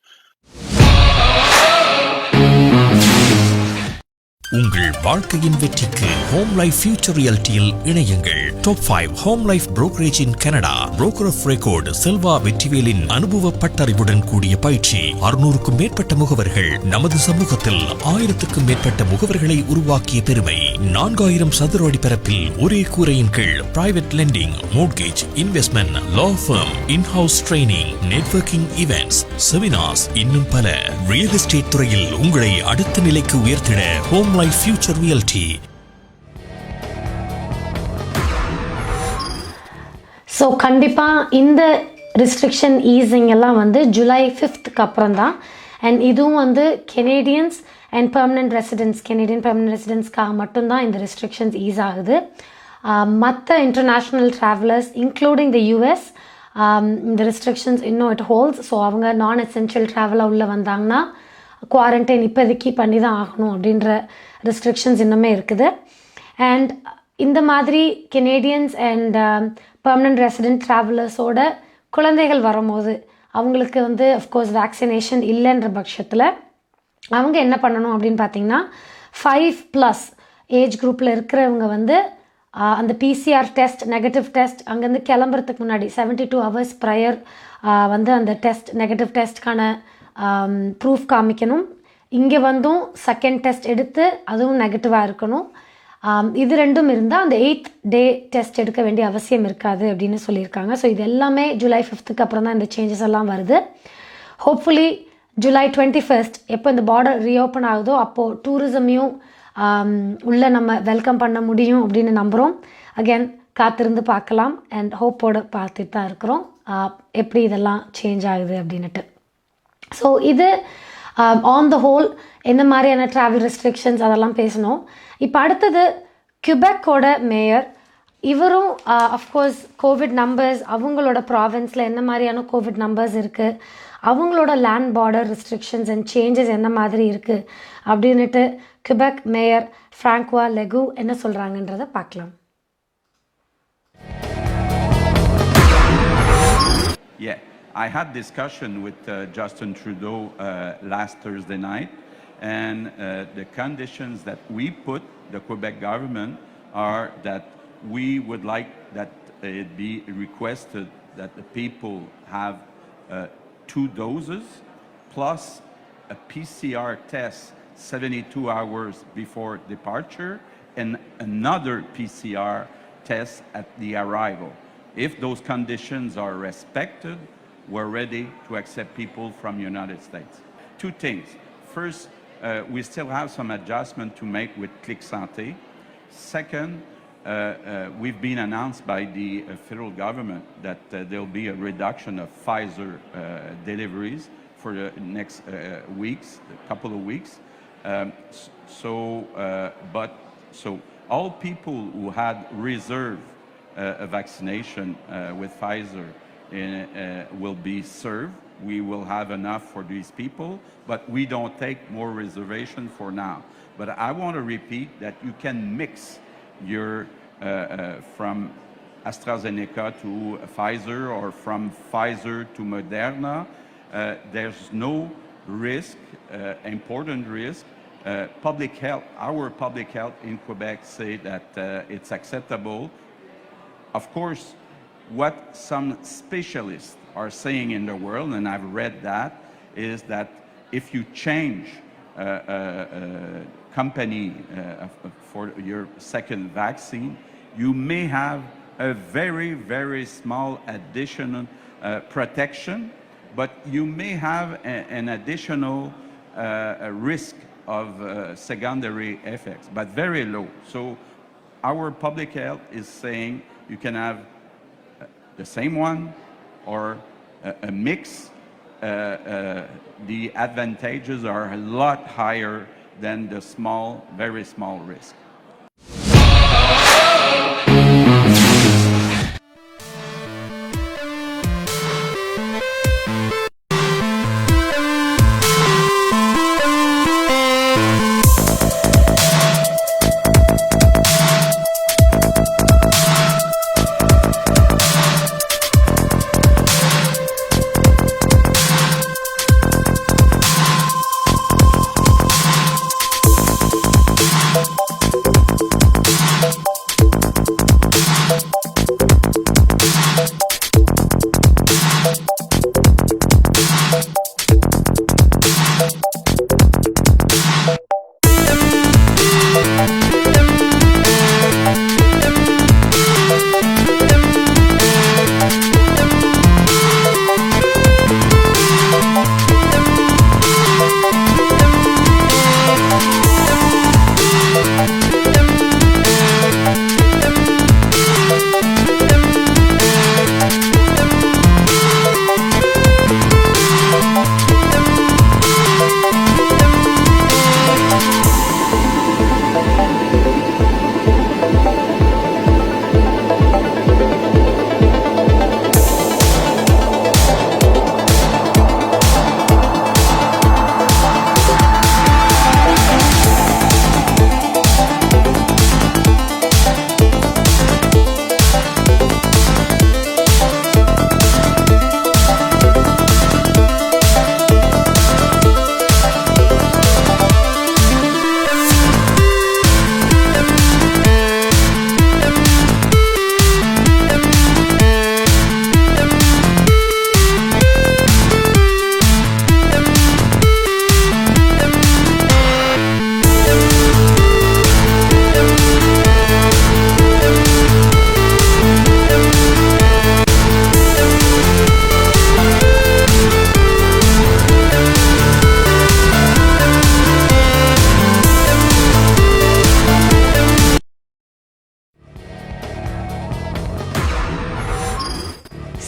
உங்கள் வாழ்க்கையின் வெற்றிக்கு home life future ரியாலிட்டியில் இணையுங்கள். Top 5 home life brokerage in Canada. Broker of record Selva வெற்றிவேலின் அனுபவ பட்டறிவுடன் கூடிய பயிற்சி. 600க்கும் மேற்பட்ட முகவர்கள் நமது சமூகத்தில் 1000க்கும் மேற்பட்ட முகவர்களை உருவாக்கிய பெருமை. 4000 சதுர அடி பரப்பில் ஒரே கூரையின் கீழ் private lending, mortgage, investment, law firm, in house training, networking events, seminars, இன்னும் பல. ரியல் எஸ்டேட் துறையில் உங்களை அடுத்த நிலைக்கு உயர்த்திட home life future reality. So கண்டிப்பாக இந்த ரெஸ்ட்ரிக்ஷன் ஈஸிங் எல்லாம் வந்து ஜூலை 5th அப்புறம் தான். அண்ட் இதுவும் வந்து Canadians and permanent residents, Canadian permanent ரெசிடென்ட்ஸ்க்காக மட்டும்தான் இந்த ரெஸ்ட்ரிக்ஷன்ஸ் ஈஸ் ஆகுது. மற்ற international travellers including the US இந்த ரெஸ்ட்ரிக்ஷன்ஸ் இன்னும் இட் ஹோல்ட்ஸ். ஸோ அவங்க நான் எசென்ஷியல் ட்ராவலாக உள்ளே வந்தாங்கன்னா குவாரண்டைன் இப்போதைக்கு பண்ணி தான் ஆகணும் அப்படின்ற ரெஸ்ட்ரிக்ஷன்ஸ் இன்னுமே இருக்குது. அண்ட் இந்த மாதிரி கெனேடியன்ஸ் அண்ட் பெர்மனன்ட் ரெசிடென்ட் ட்ராவலர்ஸோட குழந்தைகள் வரும்போது அவங்களுக்கு வந்து அஃப்கோர்ஸ் வேக்சினேஷன் இல்லைன்ற பட்சத்தில் அவங்க என்ன பண்ணணும் அப்படின்னு பார்த்தீங்கன்னா 5+ ஏஜ் குரூப்பில் இருக்கிறவங்க வந்து அந்த பிசிஆர் டெஸ்ட், நெகட்டிவ் டெஸ்ட் அங்கேருந்து கிளம்புறதுக்கு முன்னாடி 72 hours ப்ரையர் வந்து அந்த டெஸ்ட், நெகட்டிவ் டெஸ்ட்கான ப்ரூஃப் காமிக்கணும். இங்கே வந்தும் செகண்ட் டெஸ்ட் எடுத்து அதுவும் நெகட்டிவாக இருக்கணும். இது ரெண்டும் இருந்தால் அந்த 8th day டெஸ்ட் எடுக்க வேண்டிய அவசியம் இருக்காது அப்படின்னு சொல்லியிருக்காங்க. ஸோ இது எல்லாமே ஜூலை 5th அப்புறம் தான் இந்த சேஞ்சஸ் எல்லாம் வருது. ஹோப்ஃபுல்லி ஜூலை 21st எப்போ இந்த பார்டர் ரீஓப்பன் ஆகுதோ அப்போது டூரிசமையும் உள்ளே நம்ம வெல்கம் பண்ண முடியும் அப்படின்னு நம்புகிறோம். அகேன் காத்திருந்து பார்க்கலாம் அண்ட் ஹோப்போடு பார்த்துட்டு தான் இருக்கிறோம் எப்படி இதெல்லாம் சேஞ்ச் ஆகுது அப்படின்ட்டு. ஸோ இது ஆன் த ஹோல் என்ன மாதிரியான ட்ராவல் ரெஸ்ட்ரிக்ஷன்ஸ் அதெல்லாம் பேசணும். இப்போ அடுத்தது கியூபெக்கோட மேயர், இவரும் அஃப்கோர்ஸ் கோவிட் நம்பர்ஸ் அவங்களோட ப்ராவின்ஸில் என்ன மாதிரியான கோவிட் நம்பர்ஸ் இருக்குது, அவங்களோட land border restrictions and changes என்ன மாதிரி இருக்குது அப்படின்ட்டு கியூபெக் மேயர் ஃப்ராங்க்வா லெகு என்ன சொல்கிறாங்கன்றதை பார்க்கலாம். I had discussion with Justin Trudeau last Thursday night, and the conditions that we put, the Quebec government, are that we would like that it be requested that the people have 2 doses plus a PCR test 72 hours before departure and another PCR test at the arrival. If those conditions are respected, we're ready to accept people from the United States. 2 things. First, we still have some adjustment to make with Click Santé. Second, we've been announced by the federal government that there'll be a reduction of Pfizer deliveries for the next weeks, a couple of weeks. So all people who had reserved a vaccination with Pfizer will be served. We will have enough for these people, but we don't take more reservation for now. But I want to repeat that you can mix your from AstraZeneca to Pfizer or from Pfizer to Moderna. There's no risk, important risk. Public health, our public health in Quebec say that it's acceptable. Of course, what some specialists are saying in the world, and I've read that, is that if you change company for your second vaccine, you may have a very, very small additional protection, but you may have an additional risk of secondary effects, but very low. So our public health is saying you can have the same one or a mix. The advantages are a lot higher than the small, very small risk.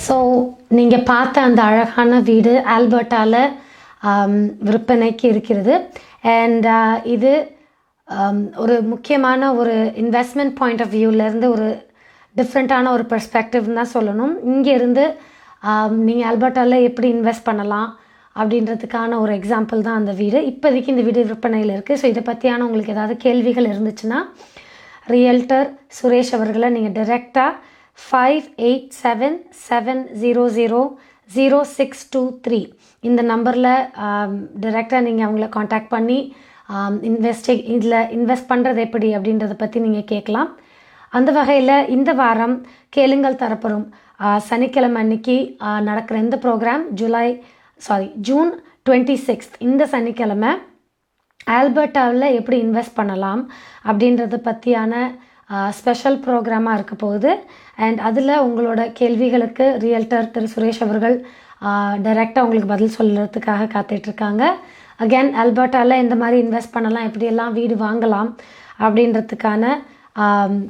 So நீங்கள் பார்த்த அந்த அழகான வீடு ஆல்பர்ட்டாவில் விற்பனைக்கு இருக்கிறது. And இது ஒரு முக்கியமான ஒரு இன்வெஸ்ட்மெண்ட் பாயிண்ட் ஆஃப் வியூவிலேருந்து ஒரு டிஃப்ரெண்ட்டான ஒரு பெர்ஸ்பெக்டிவ்னு தான் சொல்லணும். இங்கேருந்து நீங்கள் ஆல்பர்ட்டாவில் எப்படி இன்வெஸ்ட் பண்ணலாம் அப்படின்றதுக்கான ஒரு எக்ஸாம்பிள் தான் அந்த வீடு. இப்போதைக்கு இந்த வீடு விற்பனையில் இருக்குது. ஸோ இதை பற்றியான உங்களுக்கு ஏதாவது கேள்விகள் இருந்துச்சுன்னா ரியல்டர் சுரேஷ் அவர்களை நீங்கள் டைரெக்டாக 5877000623 இந்த நம்பரில் டைரெக்டாக நீங்கள் அவங்கள காண்டாக்ட் பண்ணி இதில் இன்வெஸ்ட் பண்ணுறது எப்படி அப்படின்றத பற்றி நீங்கள் கேட்கலாம். அந்த வகையில் இந்த வாரம் கேளுங்கள் தரப்படும் சனிக்கிழமை அன்னைக்கு நடக்கிற இந்த ப்ரோக்ராம் ஜூன் 26 இந்த சனிக்கிழமை ஆல்பர்ட்டாவில் எப்படி இன்வெஸ்ட் பண்ணலாம் அப்படின்றத பற்றியான ஸ்பெஷல் ப்ரோக்ராமாக இருக்க போகுது. அண்ட் அதில் உங்களோட கேள்விகளுக்கு ரியல்டர் திரு சுரேஷ் அவர்கள் டைரெக்டாக உங்களுக்கு பதில் சொல்கிறதுக்காக காத்துட்ருக்காங்க. அகேன் ஆல்பர்ட்டாவில் இந்த மாதிரி இன்வெஸ்ட் பண்ணலாம், எப்படியெல்லாம் வீடு வாங்கலாம் அப்படின்றதுக்கான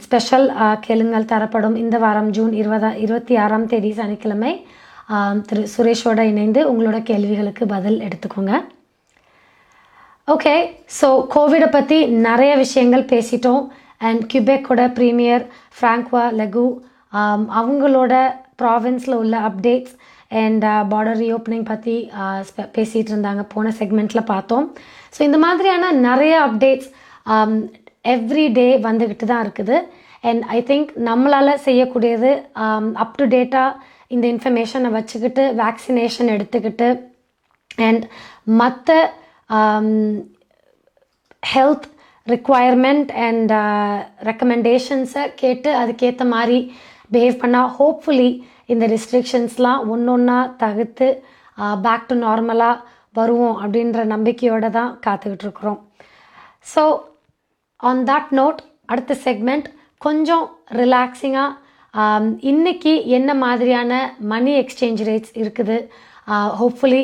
ஸ்பெஷல் கேளுங்கள் தரப்படும். இந்த வாரம் ஜூன் 26ஆம் தேதி சனிக்கிழமை திரு சுரேஷோட இணைந்து உங்களோட கேள்விகளுக்கு பதில் எடுத்துக்கோங்க. ஓகே, ஸோ கோவிடை பற்றி நிறைய விஷயங்கள் பேசிட்டோம். அண்ட் கியூபெக்கோட ப்ரீமியர் ஃப்ராங்க்வா லெகு அவங்களோட ப்ராவின்ஸில் உள்ள அப்டேட்ஸ் அண்ட் பார்டர் ரீஓப்பனிங் பற்றி பேசிகிட்டு இருந்தாங்க, போன செக்மெண்ட்டில் பார்த்தோம். ஸோ இந்த மாதிரியான நிறைய அப்டேட்ஸ் எவ்ரி டே வந்துக்கிட்டு தான் இருக்குது. அண்ட் ஐ திங்க் நம்மளால் செய்யக்கூடியது அப் டு டேட்டாக இந்த இன்ஃபர்மேஷனை வச்சுக்கிட்டு வேக்சினேஷன் எடுத்துக்கிட்டு அண்ட் மற்ற ஹெல்த் ரிக்வயர்மெண்ட் அண்ட் ரெக்கமெண்டேஷன்ஸை கேட்டு அதுக்கேற்ற மாதிரி பிஹேவ் பண்ணால் ஹோப்ஃபுல்லி இந்த ரெஸ்ட்ரிக்ஷன்ஸ்லாம் ஒன்றா தவிர்த்து பேக் டு நார்மலாக வருவோம் அப்படின்ற நம்பிக்கையோடு தான் காத்துக்கிட்டுருக்குறோம். ஸோ ஆன் தட் நோட் அடுத்த செக்மெண்ட் கொஞ்சம் ரிலாக்ஸிங்காக இன்றைக்கி என்ன மாதிரியான மணி எக்ஸ்சேஞ்ச் ரேட்ஸ் இருக்குது, hopefully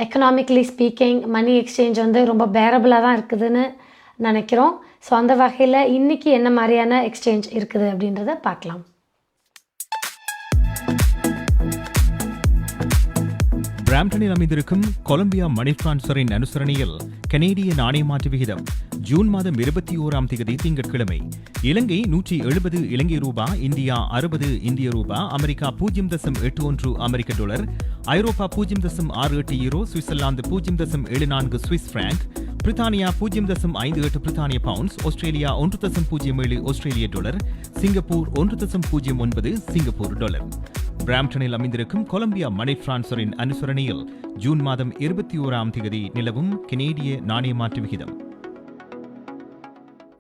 economically speaking money exchange வந்து ரொம்ப பேரபிளாக தான் இருக்குதுன்னு நினைக்கிறோம். ஸோ அந்த வகையில் இன்றைக்கி என்ன மாதிரியான எக்ஸ்சேஞ்ச் இருக்குது அப்படின்றத பார்க்கலாம். பிராம்டனில் அமைந்திருக்கும் கொலம்பியா மணி டிரான்ஸ்ஃபரின் அனுசரணையில் கனேடிய நாணய மாற்று விகிதம் ஜூன் மாதம் 21ஆம் தேதி திங்கட்கிழமை இலங்கை 170 இலங்கை ரூபா, இந்தியா 60 இந்திய ரூபா, அமெரிக்கா 0.81 அமெரிக்க டாலர், ஐரோப்பா 0.68 யூரோ, சுவிட்சர்லாந்து 0.74 சுவிஸ் பிராங்க், பிரித்தானியா 0.58 பிரித்தானிய பவுண்ட்ஸ், ஆஸ்திரேலியா 1.07 ஆஸ்திரேலிய டாலர், சிங்கப்பூர் 1.09 சிங்கப்பூர் டாலர். பிராம்டனில் அமைந்திருக்கும் கொலம்பியா மணி டிரான்ஸ்ஃபரின் அனுசரணையில் ஜூன் மாதம் 21ஆம் தேதி நிலவும் கனேடிய நாணய மாற்று விகிதம்.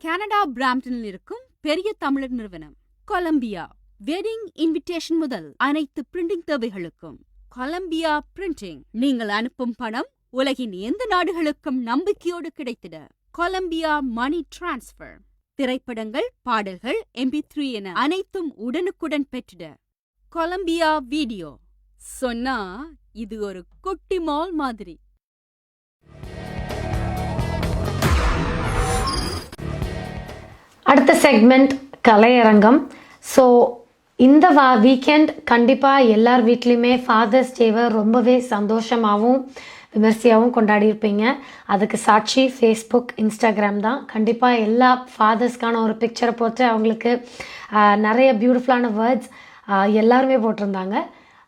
கனடா பிராம்டனில் இருக்கும் பெரிய தமிழர் நிறுவனம் கொலம்பியா. வெட்டிங் இன்விடேஷன் முதல் அனைத்து பிரிண்டிங் தேவைகளுக்கும் கொலம்பியா பிரிண்டிங். நீங்கள் அனுப்பும் பணம் உலகின் எந்த நாடுகளுக்கும் நம்பிக்கையோடு கிடைத்திட கொலம்பியா மணி டிரான்ஸ்ஃபர். திரைப்படங்கள், பாடல்கள், MP3 என அனைத்தும் உடனுக்குடன் பெற்றிட கொலம்பியா வீடியோ. சொன்னா இது ஒரு குட்டி மால் மாதிரி. அடுத்த செக்மெண்ட் கலையரங்கம். ஸோ இந்த வீக்கெண்ட் கண்டிப்பாக எல்லார் வீட்லேயுமே ஃபாதர்ஸ் டேவை ரொம்பவே சந்தோஷமாகவும் விமர்சையாகவும் கொண்டாடியிருப்பீங்க. அதுக்கு சாட்சி ஃபேஸ்புக், இன்ஸ்டாகிராம் தான். கண்டிப்பாக எல்லா ஃபாதர்ஸ்க்கான ஒரு பிக்சரை போட்டு அவங்களுக்கு நிறைய பியூட்டிஃபுல்லான வேர்ட்ஸ் எல்லாருமே போட்டிருந்தாங்க.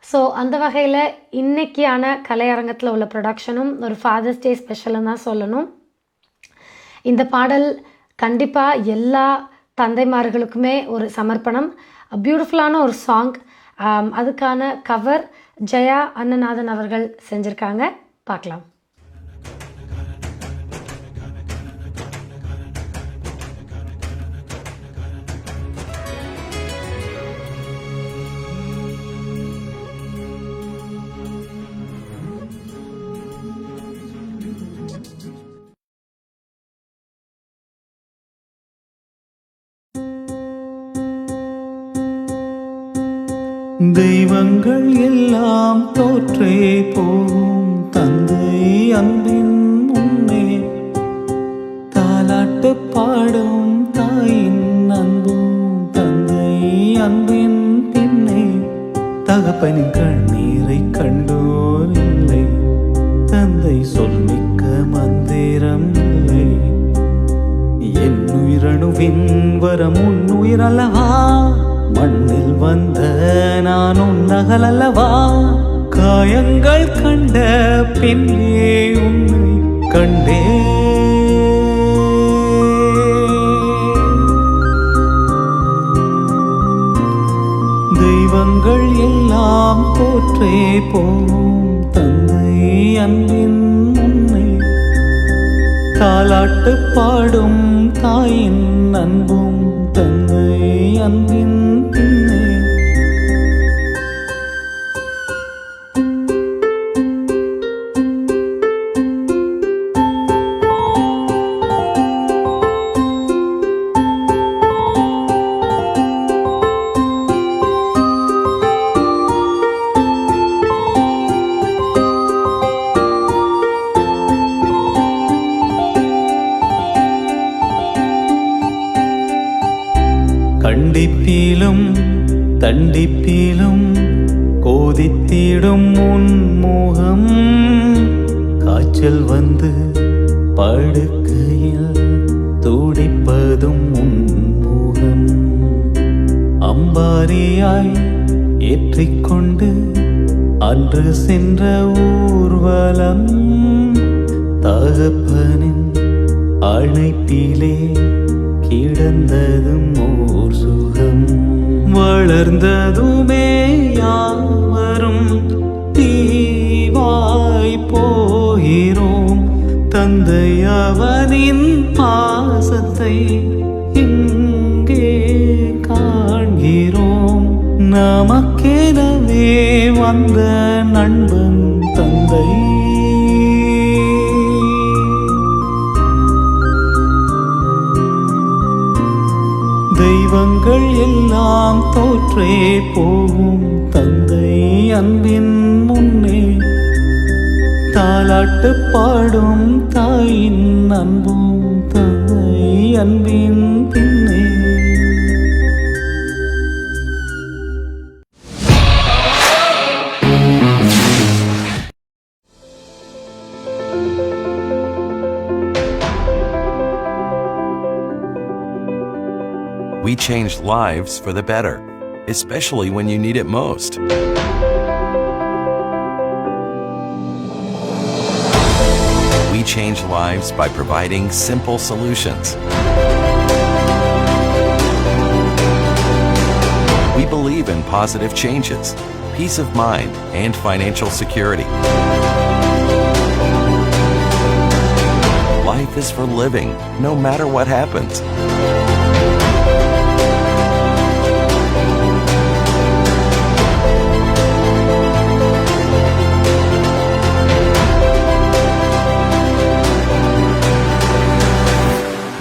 ஸோ அந்த வகையில் இன்றைக்கியான கலையரங்கத்தில் உள்ள ப்ரொடக்ஷனும் ஒரு ஃபாதர்ஸ் டே ஸ்பெஷல்னு தான் சொல்லணும். இந்த பாடல் கண்டிப்பாக எல்லா தந்தைமார்களுக்குமே ஒரு சமர்ப்பணம். பியூட்டிஃபுல்லான ஒரு சாங். அதுக்கான கவர் ஜெயா அன்னநாதன் அவர்கள் செஞ்சுருக்காங்க. பார்க்கலாம். தெய்வங்கள் எல்லாம் தோற்றே போகும் தந்தை அன்பின் முன்னே, தாலாட்டு பாடும் தாயின் அன்பும் தந்தை அன்பின் பின்னே. தகப்பனின் கண்ணீரை கண்டோர் இல்லை, தந்தை சொல்மிக்க மந்திரம் இல்லை. என் உயிரணுவின் வரம் உன்னுயிர் அல்லவா, மண்ணில் வந்த நான் உன்னகல் அல்லவா. காயங்கள் கண்ட பின்னே உன்னை கண்டே. தெய்வங்கள் எல்லாம் போற்றே போகும் தந்தை அன்பின் முன்னே, தாலாட்டு பாடும் தாயின் அன்பும் தந்தை அன்பின் பின்னே. கண்டிப்பிலும் தண்டிப்பிலும் கோதித்திடும் உன்முகம் காய்ச்சல் வந்து படுக்கையில் துடிப்பதும் உன்முகம் அம்பாரியாய் ஏற்றிக்கொண்டு அன்று சென்ற ஊர்வலம் தகப்பனின் அழைப்பிலே கிடந்ததும் ஓர் சுகம் வளர்ந்ததுமே யாவரும் தீவாய் போகிறோம் தந்தை அவனின் பாசத்தை இங்கே காண்கிறோம் நமக்கெனவே வந்த நண்பன் தந்தை தெய்வங்கள் எல்லாம் தோற்றே போகும் தந்தை அன்பின் முன்னே தாலாட்டு பாடும் தாயின் அன்பும் தந்தை அன்பின் பின்னே We change lives for the better, especially when you need it most. We change lives by providing simple solutions. We believe in positive changes, peace of mind, and financial security. Life is for living, no matter what happens.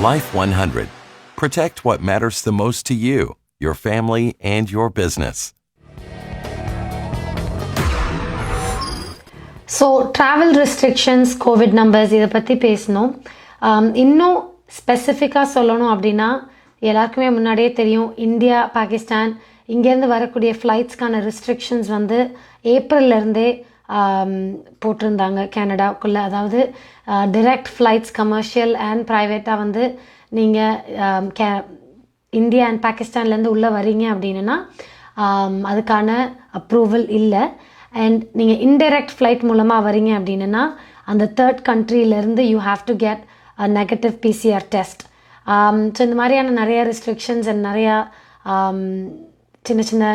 Life 100. Protect what matters the most to you, your family, and your business. So travel restrictions Covid numbers இதை பற்றி பேசணும். இன்னும் ஸ்பெசிஃபிக்காக சொல்லணும் அப்படின்னா எல்லாருக்குமே முன்னாடியே தெரியும், இந்தியா பாகிஸ்தான் இங்கேருந்து வரக்கூடிய ஃப்ளைட்ஸ்க்கான ரெஸ்ட்ரிக்ஷன்ஸ் வந்து ஏப்ரல்லேருந்தே போட்டிருந்தாங்க கனடாவுக்குள்ளே. அதாவது டிரெக்ட் ஃப்ளைட்ஸ் கமர்ஷியல் அண்ட் ப்ரைவேட்டாக வந்து நீங்கள் இந்தியா அண்ட் பாகிஸ்தான்லேருந்து உள்ளே வரீங்க அப்படின்னா அதுக்கான அப்ரூவல் இல்லை. அண்ட் நீங்கள் இன்டைரக்ட் ஃப்ளைட் மூலமாக வரீங்க அப்படின்னா அந்த தேர்ட் கண்ட்ரியிலேருந்து you have to get a negative PCR test. So இந்த மாதிரியான நிறைய ரெஸ்ட்ரிக்ஷன்ஸ் அண்ட் நிறையா சின்ன சின்ன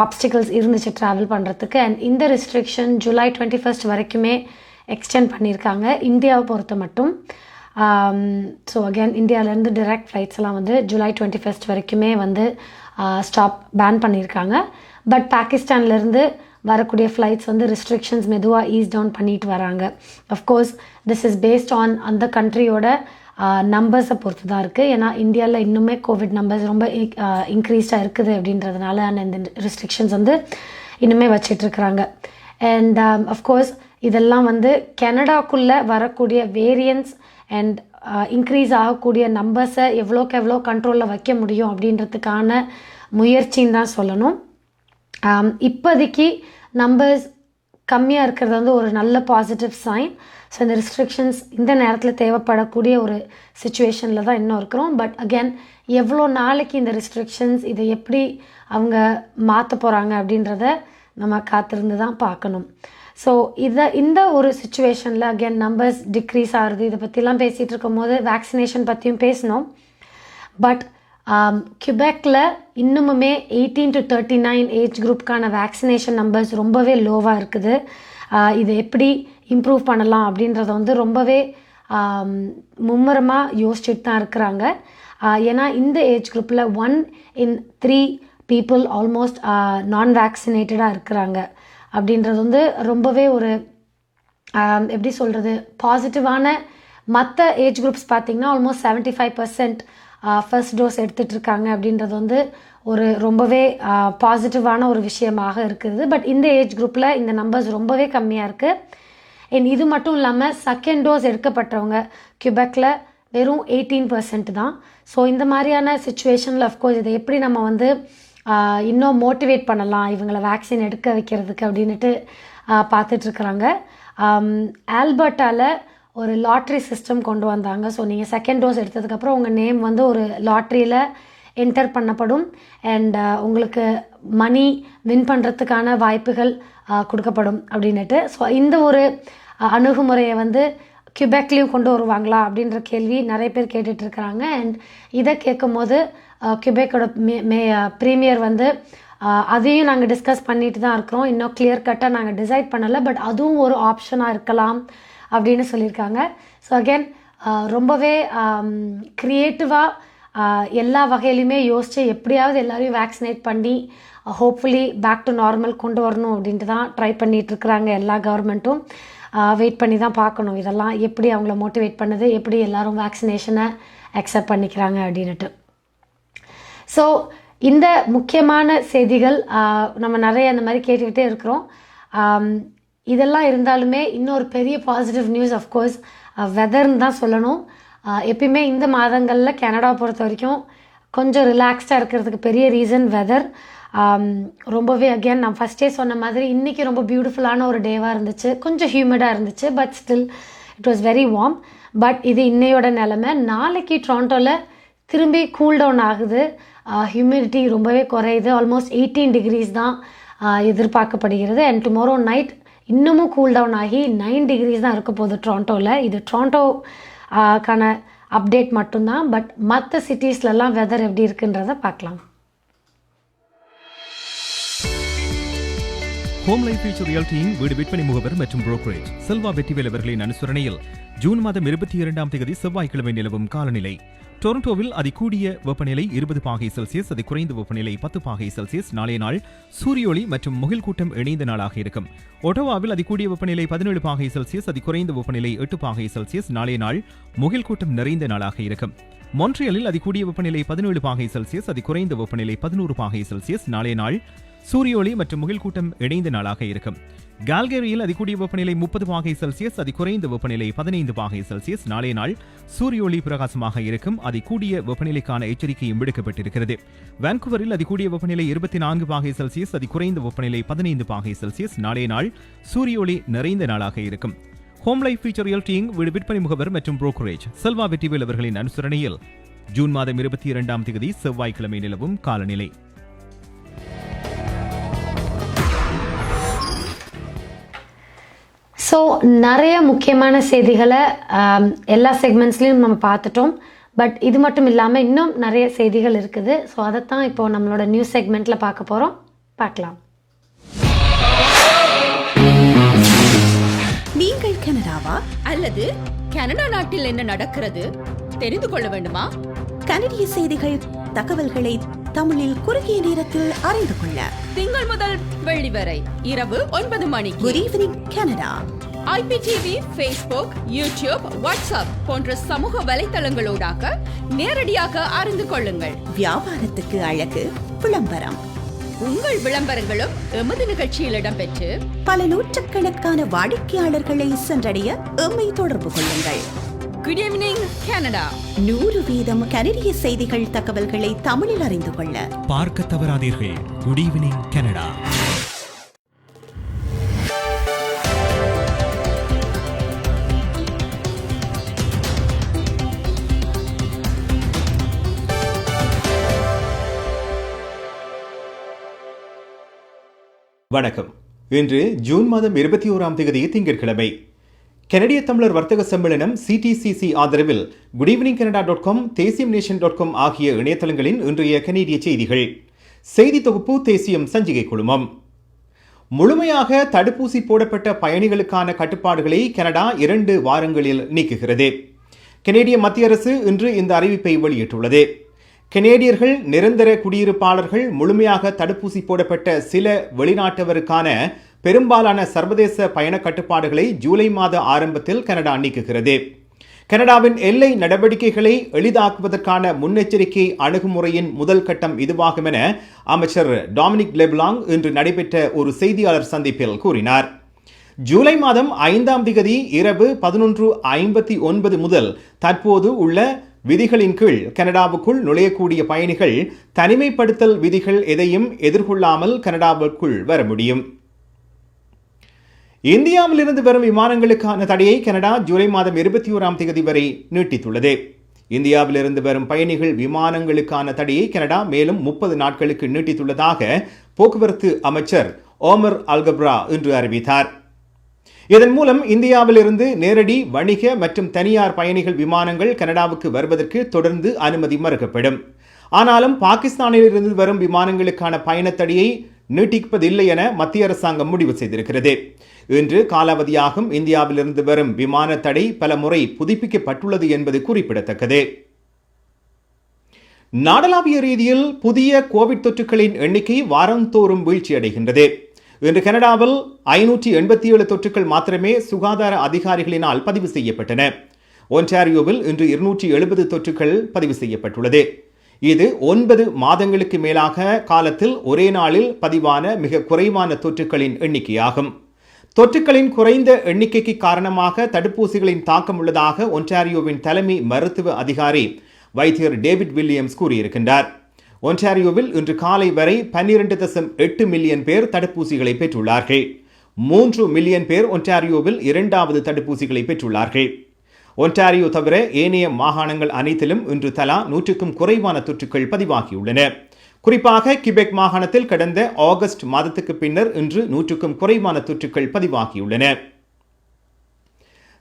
ஆப்ஸ்டிகல்ஸ் இருந்துச்சு ட்ராவல் பண்ணுறதுக்கு. அண்ட் இந்த ரெஸ்ட்ரிக்ஷன் ஜூலை 21 வரைக்குமே எக்ஸ்டெண்ட் பண்ணியிருக்காங்க இந்தியாவை பொறுத்த மட்டும். ஸோ அகேன் இந்தியாவிலேருந்து டிரெக்ட் ஃப்ளைட்ஸ் எல்லாம் வந்து ஜூலை 21 வரைக்குமே வந்து பேன் பண்ணியிருக்காங்க. பட் பாகிஸ்தான்லேருந்து வரக்கூடிய ஃப்ளைட்ஸ் வந்து ரெஸ்ட்ரிக்ஷன்ஸ் மெதுவாக ஈஸ் டவுன் பண்ணிட்டு வராங்க. Of course this is based on அந்த கண்ட்ரியோட நம்பர்ஸை பொறுத்து தான் இருக்குது. ஏன்னா இந்தியாவில் இன்னுமே கோவிட் நம்பர்ஸ் ரொம்ப இன்க்ரீஸ்டாக இருக்குது அப்படின்றதுனால இந்த ரெஸ்ட்ரிக்ஷன்ஸ் வந்து இன்னுமே வச்சிட்ருக்குறாங்க. அண்ட் அஃப்கோர்ஸ் இதெல்லாம் வந்து கனடாக்குள்ளே வரக்கூடிய வேரியன்ஸ் அண்ட் இன்க்ரீஸ் ஆகக்கூடிய நம்பர்ஸை எவ்வளோக்கு எவ்வளோ கண்ட்ரோலில் வைக்க முடியும் அப்படின்றதுக்கான முயற்சின்னு தான் சொல்லணும். இப்போதைக்கு நம்பர்ஸ் கம்மியாக இருக்கிறது வந்து ஒரு நல்ல பாசிட்டிவ் சைன். ஸோ இந்த ரெஸ்ட்ரிக்ஷன்ஸ் இந்த நேரத்தில் தேவைப்படக்கூடிய ஒரு சிச்சுவேஷனில் தான் இன்னும் இருக்கிறோம். பட் அகேன் எவ்வளோ நாளைக்கு இந்த ரெஸ்ட்ரிக்ஷன்ஸ் இதை எப்படி அவங்க மாற்ற போகிறாங்க அப்படின்றத நம்ம காத்திருந்து தான் பார்க்கணும். ஸோ இந்த ஒரு சுச்சுவேஷனில் அகேன் நம்பர்ஸ் டிக்ரீஸ் ஆகுது. இதை பற்றிலாம் பேசிகிட்டு இருக்கும் போது வேக்சினேஷன் பற்றியும் பேசினோம். பட் கியூபெக்கில் இன்னுமுமே 18 to 39 ஏஜ் குரூப்புக்கான வேக்சினேஷன் நம்பர்ஸ் ரொம்பவே லோவாக இருக்குது. இதை எப்படி இம்ப்ரூவ் பண்ணலாம் அப்படின்றத வந்து ரொம்பவே மும்முரமாக யோசிச்சுட்டு தான் இருக்கிறாங்க. ஏன்னா இந்த ஏஜ் குரூப்பில் 1 in 3 people ஆல்மோஸ்ட் நான் வேக்சினேட்டடாக இருக்கிறாங்க. அப்படின்றது வந்து ரொம்பவே ஒரு எப்படி சொல்கிறது பாசிட்டிவான. மற்ற ஏஜ் குரூப்ஸ் பார்த்திங்கன்னா ஆல்மோஸ்ட் 75% ஃபர்ஸ்ட் டோஸ் எடுத்துகிட்ருக்காங்க அப்படின்றது வந்து ஒரு ரொம்பவே பாசிட்டிவான ஒரு விஷயமாக இருக்குது. பட் இந்த ஏஜ் குரூப்பில் இந்த நம்பர்ஸ் ரொம்பவே கம்மியாக இருக்குது. அண்ட் இது மட்டும் இல்லாமல் செகண்ட் டோஸ் எடுக்கப்பட்டவங்க கியூபெக்கில் வெறும் 18% தான். ஸோ இந்த மாதிரியான சுச்சுவேஷனில் அஃப்கோர்ஸ் இதை எப்படி நம்ம வந்து இன்னும் மோட்டிவேட் பண்ணலாம் இவங்களை வேக்சின் எடுக்க வைக்கிறதுக்கு அப்படின்ட்டு பார்த்துட்ருக்குறாங்க. ஆல்பர்ட்டாவில் ஒரு லாட்ரி சிஸ்டம் கொண்டு வந்தாங்க. ஸோ நீங்கள் செகண்ட் டோஸ் எடுத்ததுக்கப்புறம் உங்கள் நேம் வந்து ஒரு லாட்ரியில் என்டர் பண்ணப்படும் அண்ட் உங்களுக்கு மணி வின் பண்ணுறதுக்கான வாய்ப்புகள் கொடுக்கப்படும் அப்படின்ட்டு. ஸோ இந்த ஒரு அணுகுமுறையை வந்து கியூபெக்லேயும் கொண்டு வருவாங்களா அப்படின்ற கேள்வி நிறைய பேர் கேட்டுட்ருக்குறாங்க. அண்ட் இதை கேட்கும் போது கியூபெக்கோட ப்ரீமியர் வந்து அதையும் நாங்கள் டிஸ்கஸ் பண்ணிட்டு தான் இருக்கிறோம். இன்னும் கிளியர் கட்டாக நாங்கள் டிசைட் பண்ணலை, பட் அதுவும் ஒரு ஆப்ஷனாக இருக்கலாம் அப்படின்னு சொல்லியிருக்காங்க. ஸோ அகெயின் ரொம்பவே க்ரியேட்டிவாக எல்லா வகையிலையுமே யோசித்து எப்படியாவது எல்லாரையும் வேக்சினேட் பண்ணி ஹோப்ஃபுல்லி பேக் டு நார்மல் கொண்டு வரணும் அப்படின்ட்டு தான் ட்ரை பண்ணிகிட்ருக்குறாங்க எல்லா கவர்மெண்ட்டும். வெயிட் பண்ணி தான் பார்க்கணும் இதெல்லாம் எப்படி அவங்கள மோட்டிவேட் பண்ணுது, எப்படி எல்லோரும் வேக்சினேஷனை அக்செப்ட் பண்ணிக்கிறாங்க அப்படின்ட்டு. ஸோ இந்த முக்கியமான செய்திகள் நம்ம நிறைய அந்த மாதிரி கேட்டுக்கிட்டே இருக்கிறோம். இதெல்லாம் இருந்தாலுமே இன்னொரு பெரிய பாசிட்டிவ் நியூஸ் அஃப்கோர்ஸ் வெதர்னு தான் சொல்லணும். எப்பயுமே இந்த மாதங்களில் கனடாவை பொறுத்த வரைக்கும் கொஞ்சம் ரிலாக்ஸ்டாக இருக்கிறதுக்கு பெரிய ரீசன் வெதர். ரொம்பவே அகெயின் நான் ஃபஸ்ட்டே சொன்ன மாதிரி இன்றைக்கி ரொம்ப பியூட்டிஃபுல்லான ஒரு டேவாக இருந்துச்சு. கொஞ்சம் ஹியூமிடாக இருந்துச்சு, but still it was very warm. But இது இன்னையோட நிலைமை. நாளைக்கு டொரண்டோவில் திரும்பி கூல் டவுன் ஆகுது, ஹியூமிடிட்டி ரொம்பவே குறையுது, ஆல்மோஸ்ட் 18 degrees தான் எதிர்பார்க்கப்படுகிறது. அண்ட் டுமாரோ நைட் இன்னமும் கூல் டவுன் ஆகி 9 degrees தான் இருக்க போகுது டொரண்டோவில். இது டொரண்டோக்கான அப்டேட் மட்டும்தான். பட் மற்ற சிட்டிஸ்லலாம் வெதர் எப்படி இருக்குன்றதை பார்க்கலாம். ஹோம் லைஃப் ஃபியூச்சர் ரியாலிட்டியின் வீடு விற்பனை முகவர் மற்றும் புரோக்கரேஜ் செல்வா வெற்றிவேல் அவர்களின் அனுசரணையில் ஜூன் மாதம் 22 செவ்வாய்க்கிழமை நிலவும் காலநிலை. டொரண்டோவில் அதிகூடிய வெப்பநிலை 20°C, அதி குறைந்த வெப்பநிலை 10°C. நாளைய நாள் சூரியொளி மற்றும் முகில் கூட்டம் இணைந்த நாளாக இருக்கும். ஒட்டோவாவில் அதிகூடிய வெப்பநிலை 17°C, அதி குறைந்த வெப்பநிலை 8°C. நாளைய நாள் முகில் கூட்டம் நிறைந்த நாளாக இருக்கும். மொன்ட்ரியலில் அதிகூடிய வெப்பநிலை 17°C, அதி குறைந்த வெப்பநிலை 11°C. நாளைய நாள் சூரியொளி மற்றும் முகில் கூட்டம் இணைந்த நாளாக இருக்கும். கால்கேரியில் அதிகூடிய வெப்பநிலை 30°C, அதி குறைந்த வெப்பநிலை 15°C. நாளைய நாள் சூரியொளி பிரகாசமாக இருக்கும். அதிகூடிய வெப்பநிலைக்கான எச்சரிக்கையும் விடுக்கப்பட்டிருக்கிறது. வான்கூவரில் அதிகூடிய வெப்பநிலை 24°C, அதி குறைந்த வெப்பநிலை 15°C. நாளைய நாள் சூரியொளி நிறைந்த நாளாக இருக்கும். ஹோம் லைஃப் ஃபியூச்சர் ரியாலிட்டியின் வீடு விற்பனை முகவர் மற்றும் புரோக்கரேஜ் செல்வா வெற்றிவேல் அவர்களின் அனுசரணையில் ஜூன் மாதம் 22 செவ்வாய்க்கிழமை நிலவும் காலநிலை. ஸோ நிறைய முக்கியமான செய்திகளை எல்லா செக்மெண்ட்ஸ்லையும் நம்ம பார்த்துட்டோம். பட் இது மட்டும் இல்லாமல் இன்னும் நிறைய செய்திகள் இருக்குது. ஸோ அதைத்தான் இப்போது நம்மளோட நியூஸ் செக்மெண்ட்டில் பார்க்க போகிறோம். பார்க்கலாம். நீங்கள் கனடாவா அல்லது கனடா நாட்டில் என்ன நடக்கிறது தெரிந்து கொள்ள வேண்டுமா? கனடிய செய்திகள், தகவல்களை தமிழில் குறுகிய நேரத்தில் அறிந்து கொள்ள திங்கள் முதல் வெள்ளி வரை இரவு 9 மணிக்கு good evening Canada IPTV, Facebook, YouTube, WhatsApp போன்ற சமூக வலைத்தளங்களோடாக நேரடியாக அறிந்து கொள்ளுங்கள். வியாபாரத்துக்கு அழகு விளம்பரம். உங்கள் விளம்பரங்களும் எமது நிகழ்ச்சியில் இடம்பெற்று பல நூற்றுக்கணக்கான வாடிக்கையாளர்களை சென்றடைய எம்மை தொடர்பு கொள்ளுங்கள். Good evening Canada. 100% கனடிய செய்திகள், தகவல்களை தமிழில் அறிந்து கொள்ள பார்க்க தவறாதீர்கள். Good evening Canada. வணக்கம். இன்று ஜூன் மாதம் 21 திங்கட்கிழமை. கனடிய தமிழர் வர்த்தக சம்மேளனம் CTCC ஆதரவில் goodeveningcanada.com, தேசியம்நேஷன்.com ஆகிய இணையதளங்களின் இன்றைய கனேடிய செய்திகள். செய்தி தொகுப்பு தேசியம் சஞ்சிகை குழுமம். முழுமையாக தடுப்பூசி போடப்பட்ட பயணிகளுக்கான கட்டுப்பாடுகளை கனடா 2 வாரங்களில் நீக்குகிறது. கனேடிய மத்திய அரசு இன்று இந்த அறிவிப்பை வெளியிட்டுள்ளது. கனேடியர்கள், நிரந்தர குடியிருப்பாளர்கள், முழுமையாக தடுப்பூசி போடப்பட்ட சில வெளிநாட்டவருக்கான பெரும்பாலான சர்வதேச பயண கட்டுப்பாடுகளை ஜூலை மாத ஆரம்பத்தில் கனடா நீக்குகிறது. கனடாவின் எல்லை நடவடிக்கைகளை எளிதாக்குவதற்கான முன்னெச்சரிக்கை அணுகுமுறையின் முதல் கட்டம் இதுவாகும் என அமைச்சர் டாமினிக் லெப்லாங் இன்று நடைபெற்ற ஒரு செய்தியாளர் சந்திப்பில் கூறினார். ஜூலை மாதம் 5ஆம் திகதி இரவு 11:59 முதல் தற்போது உள்ள விதிகளின் கீழ் கனடாவுக்குள் நுழையக்கூடிய பயணிகள் தனிமைப்படுத்தல் விதிகள் எதையும் எதிர்கொள்ளாமல் கனடாவுக்குள் வர முடியும். இந்தியாவிலிருந்து வரும் விமானங்களுக்கான தடையை கனடா ஜூலை மாதம் 21ஆம் தேதி வரை நீட்டித்துள்ளது. இந்தியாவிலிருந்து வரும் பயணிகள் விமானங்களுக்கான தடையை கனடா மேலும் 30 நாட்களுக்கு நீட்டித்துள்ளதாக போக்குவரத்து அமைச்சர் ஓமர் அல்கப்ரா இன்று அறிவித்தார். இதன் மூலம் இந்தியாவிலிருந்து நேரடி வணிக மற்றும் தனியார் பயணிகள் விமானங்கள் கனடாவுக்கு வருவதற்கு தொடர்ந்து அனுமதி மறுக்கப்படும். ஆனாலும் பாகிஸ்தானிலிருந்து வரும் விமானங்களுக்கான பயணத்தடையை நீட்டிப்பதில்லை என மத்திய அரசாங்கம் முடிவு செய்திருக்கிறது. இன்று காலாவதியாகும் இந்தியாவிலிருந்து வரும் விமான தடை பல முறை புதுப்பிக்கப்பட்டுள்ளது என்பது குறிப்பிடத்தக்கது. நாடளாவிய ரீதியில் புதிய கோவிட் தொற்றுகளின் எண்ணிக்கை வாரந்தோறும் வீழ்ச்சியடைகின்றது. இன்று கனடாவில் 587 தொற்றுகள் மாத்திரமே சுகாதார அதிகாரிகளினால் பதிவு செய்யப்பட்டன. ஒன்டாரியோவில் இன்று 270 தொற்றுகள் பதிவு செய்யப்பட்டுள்ளது. இது 9 மாதங்களுக்கு மேலாக காலத்தில் ஒரே நாளில் பதிவான மிக குறைவான தொற்றுகளின் எண்ணிக்கையாகும். தொற்றுகளின் குறைந்த எண்ணிக்கைக்கு காரணமாக தடுப்பூசிகளின் தாக்கம் உள்ளதாக ஒன்டாரியோவின் தலைமை மருத்துவ அதிகாரி வைத்தியர் டேவிட் வில்லியம்ஸ் கூறியிருக்கின்றார். ஒன்டாரியோவில் இன்று காலை வரை 12.8 மில்லியன் பேர் தடுப்பூசிகளை பெற்றுள்ளார்கள். 3 மில்லியன் பேர் ஒன்டாரியோவில் 2வது தடுப்பூசிகளை பெற்றுள்ளார்கள். ஒன்டாரியோ தவிர ஏனைய மாகாணங்கள் அனைத்திலும் இன்று தலா 100க்கும் குறைவான தொற்றுகள் பதிவாகியுள்ளன. குறிப்பாக கிபெக் மாகாணத்தில் கடந்த ஆகஸ்ட் மாதத்துக்கு பின்னர் இன்று 100க்கும் குறைவான தொற்றுகள் பதிவாகியுள்ளன.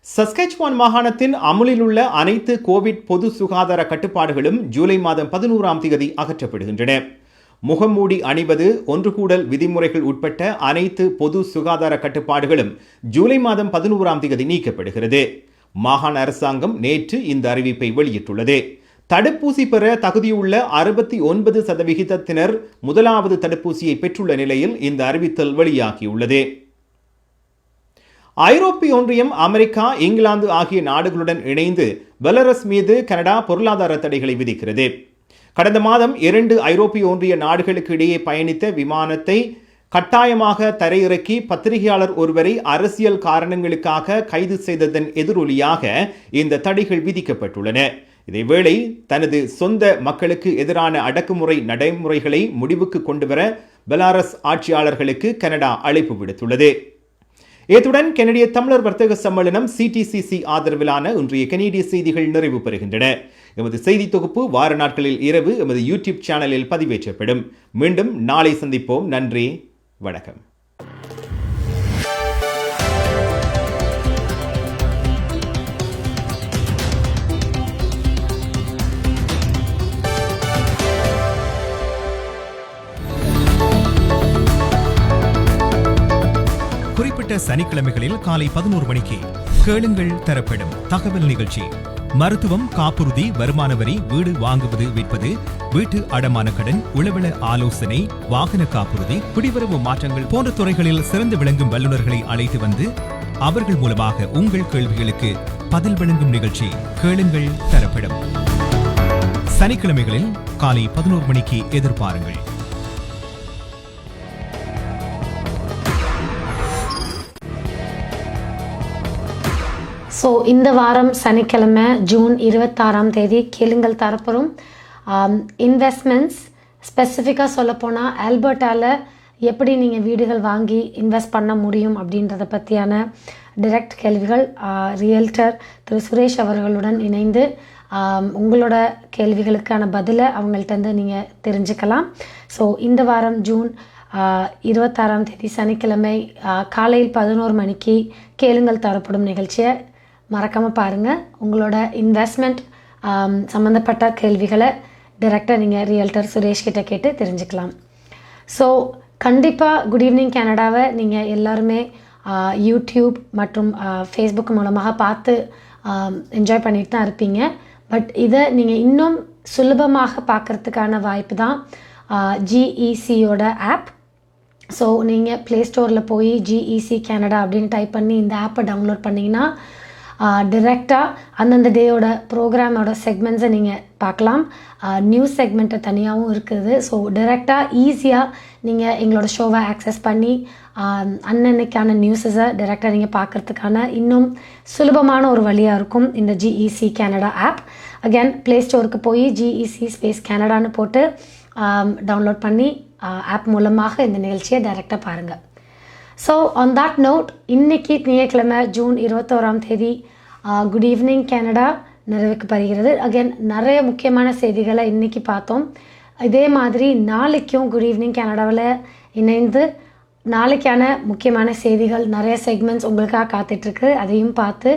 சஸ்கெச்வான் மாகாணத்தின் அமுலில் உள்ள அனைத்து கோவிட் பொது சுகாதார கட்டுப்பாடுகளும் ஜூலை மாதம் 11ஆம் தேதி அகற்றப்படுகின்றன. முகமூடி அணிவது, ஒன்று கூடல் விதிமுறைகள் உட்பட்ட அனைத்து பொது சுகாதார கட்டுப்பாடுகளும் ஜூலை மாதம் 11ஆம் தேதி நீக்கப்படுகிறது. மாகாண அரசாங்கம் நேற்று இந்த அறிவிப்பை வெளியிட்டுள்ளது. தடுப்பூசி பெற தகுதியுள்ள 69% முதலாவது தடுப்பூசியை பெற்றுள்ள நிலையில் இந்த அறிவித்தல் வெளியாகியுள்ளது. ஐரோப்பிய ஒன்றியம், அமெரிக்கா, இங்கிலாந்து ஆகிய நாடுகளுடன் இணைந்து பெலரஸ் மீது கனடா பொருளாதார தடைகளை விதிக்கிறது. கடந்த மாதம் 2 ஐரோப்பிய ஒன்றிய நாடுகளுக்கு இடையே பயணித்த விமானத்தை கட்டாயமாக தரையிறக்கி பத்திரிகையாளர் ஒருவரை அரசியல் காரணங்களுக்காக கைது செய்ததன் எதிரொலியாக இந்த தடைகள் விதிக்கப்பட்டுள்ளன. இதேவேளை தனது சொந்த மக்களுக்கு எதிரான அடக்குமுறை நடைமுறைகளை முடிவுக்கு கொண்டுவர பெலாரஸ் ஆட்சியாளர்களுக்கு கனடா அழைப்பு விடுத்துள்ளது. இத்துடன் கனடிய தமிழர் வர்த்தக சம்மேளனம் CTCC ஆதரவிலான இன்றைய கனேடிய செய்திகள் நிறைவு பெறுகின்றன. எமது செய்தி தொகுப்பு வார நாட்களில் இரவு எமது யூடியூப் சேனலில் பதிவேற்றப்படும். மீண்டும் நாளை சந்திப்போம். நன்றி, வணக்கம். குறிப்பிட்ட சனிக்கிழமைகளில் காலை 11 மணிக்கு கேளுங்கள் தரப்படும் தகவல் நிகழ்ச்சி. மருத்துவம், காப்புறுதி, வருமான வரி, வீடு வாங்குவது விற்பது, வீட்டு அடமான கடன், உளவள ஆலோசனை, வாகன காப்புறுதி, குடிவரவு மாற்றங்கள் போன்ற துறைகளில் சிறந்து விளங்கும் வல்லுநர்களை அழைத்து வந்து அவர்கள் மூலமாக உங்கள் கேள்விகளுக்கு பதில் வழங்கும் நிகழ்ச்சி கேளுங்கள் தரப்படும். சனிக்கிழமைகளில் காலை 11 மணிக்கு எதிர்பாருங்கள். ஸோ இந்த வாரம் சனிக்கிழமை ஜூன் 26ஆம் தேதி கேளுங்கள் தரப்போம். இன்வெஸ்ட்மெண்ட்ஸ் ஸ்பெசிஃபிக்காக சொல்லப்போனால் ஆல்பர்ட்டாவில் எப்படி நீங்கள் வீடுகள் வாங்கி இன்வெஸ்ட் பண்ண முடியும் அப்படின்றத பற்றியான டைரக்ட் கேள்விகள் ரியல்டர் திரு சுரேஷ் அவர்களுடன் இணைந்து உங்களோட கேள்விகளுக்கான பதிலை அவங்கள்ட்ட நீங்கள் தெரிஞ்சுக்கலாம். ஸோ இந்த வாரம் ஜூன் 26ஆம் தேதி சனிக்கிழமை காலையில் 11 மணிக்கு கேளுங்கள் தரப்படும் நிகழ்ச்சியை மறக்காமல் பாருங்கள். உங்களோட இன்வெஸ்ட்மெண்ட் சம்மந்தப்பட்ட கேள்விகளை டைரெக்டாக நீங்கள் ரியல்டர் சுரேஷ் கிட்ட கேட்டு தெரிஞ்சுக்கலாம். ஸோ கண்டிப்பாக குட் ஈவினிங் கனடாவை நீங்கள் எல்லாருமே யூடியூப் மற்றும் ஃபேஸ்புக் மூலமாக பார்த்து என்ஜாய் பண்ணிட்டு தான் இருப்பீங்க. பட் இதை நீங்கள் இன்னும் சுலபமாக பார்க்குறதுக்கான வாய்ப்பு தான் GECயோட ஆப். ஸோ நீங்கள் ப்ளே ஸ்டோரில் போய் GEC கனடா அப்படின்னு டைப் பண்ணி இந்த ஆப்பை டவுன்லோட் பண்ணிங்கன்னா டிரெக்டாக அந்தந்த டேயோட ப்ரோக்ராமோட செக்மெண்ட்ஸை நீங்கள் பார்க்கலாம். நியூஸ் செக்மெண்ட்டை தனியாகவும் இருக்குது. ஸோ டிரெக்டாக ஈஸியாக நீங்கள் எங்களோட ஷோவை ஆக்சஸ் பண்ணி அன்னன்னைக்கான நியூஸஸை டிரெக்டாக நீங்கள் பார்க்குறதுக்கான இன்னும் சுலபமான ஒரு வழியாக இருக்கும் இந்த GEC Canada app. Again play ஸ்டோருக்கு போய் GEC ஸ்பேஸ் கனடான்னு போட்டு டவுன்லோட் பண்ணி ஆப் மூலமாக இந்த நிகழ்ச்சியை டைரெக்டாக பாருங்கள். ஸோ ஆன் தட் நோட், இன்றைக்கி திங்கட்கிழமை ஜூன் 21ஆம் தேதி குட் ஈவினிங் கனடா நிறைவுக்கு வருகிறது. அகேன் நிறைய முக்கியமான செய்திகளை இன்றைக்கி பார்த்தோம். இதே மாதிரி நாளைக்கும் குட் ஈவினிங் கனடாவில் இணைந்து நாளைக்கான முக்கியமான செய்திகள் நிறைய செக்மெண்ட்ஸ் உங்களுக்காக காத்துட்ருக்கு. அதையும் பார்த்து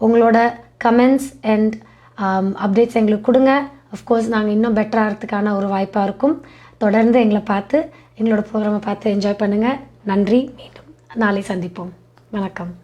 உங்களோட கமெண்ட்ஸ் அண்ட் அப்டேட்ஸ் எங்களுக்கு கொடுங்க. அஃப்கோர்ஸ் நாங்கள் இன்னும் பெட்டராகிறதுக்கான ஒரு வாய்ப்பாக இருக்கும். தொடர்ந்து எங்களை பார்த்து எங்களோட ப்ரோக்ராமை பார்த்து என்ஜாய் பண்ணுங்கள். நன்றி. மீண்டும் நாளை சந்திப்போம். வணக்கம்.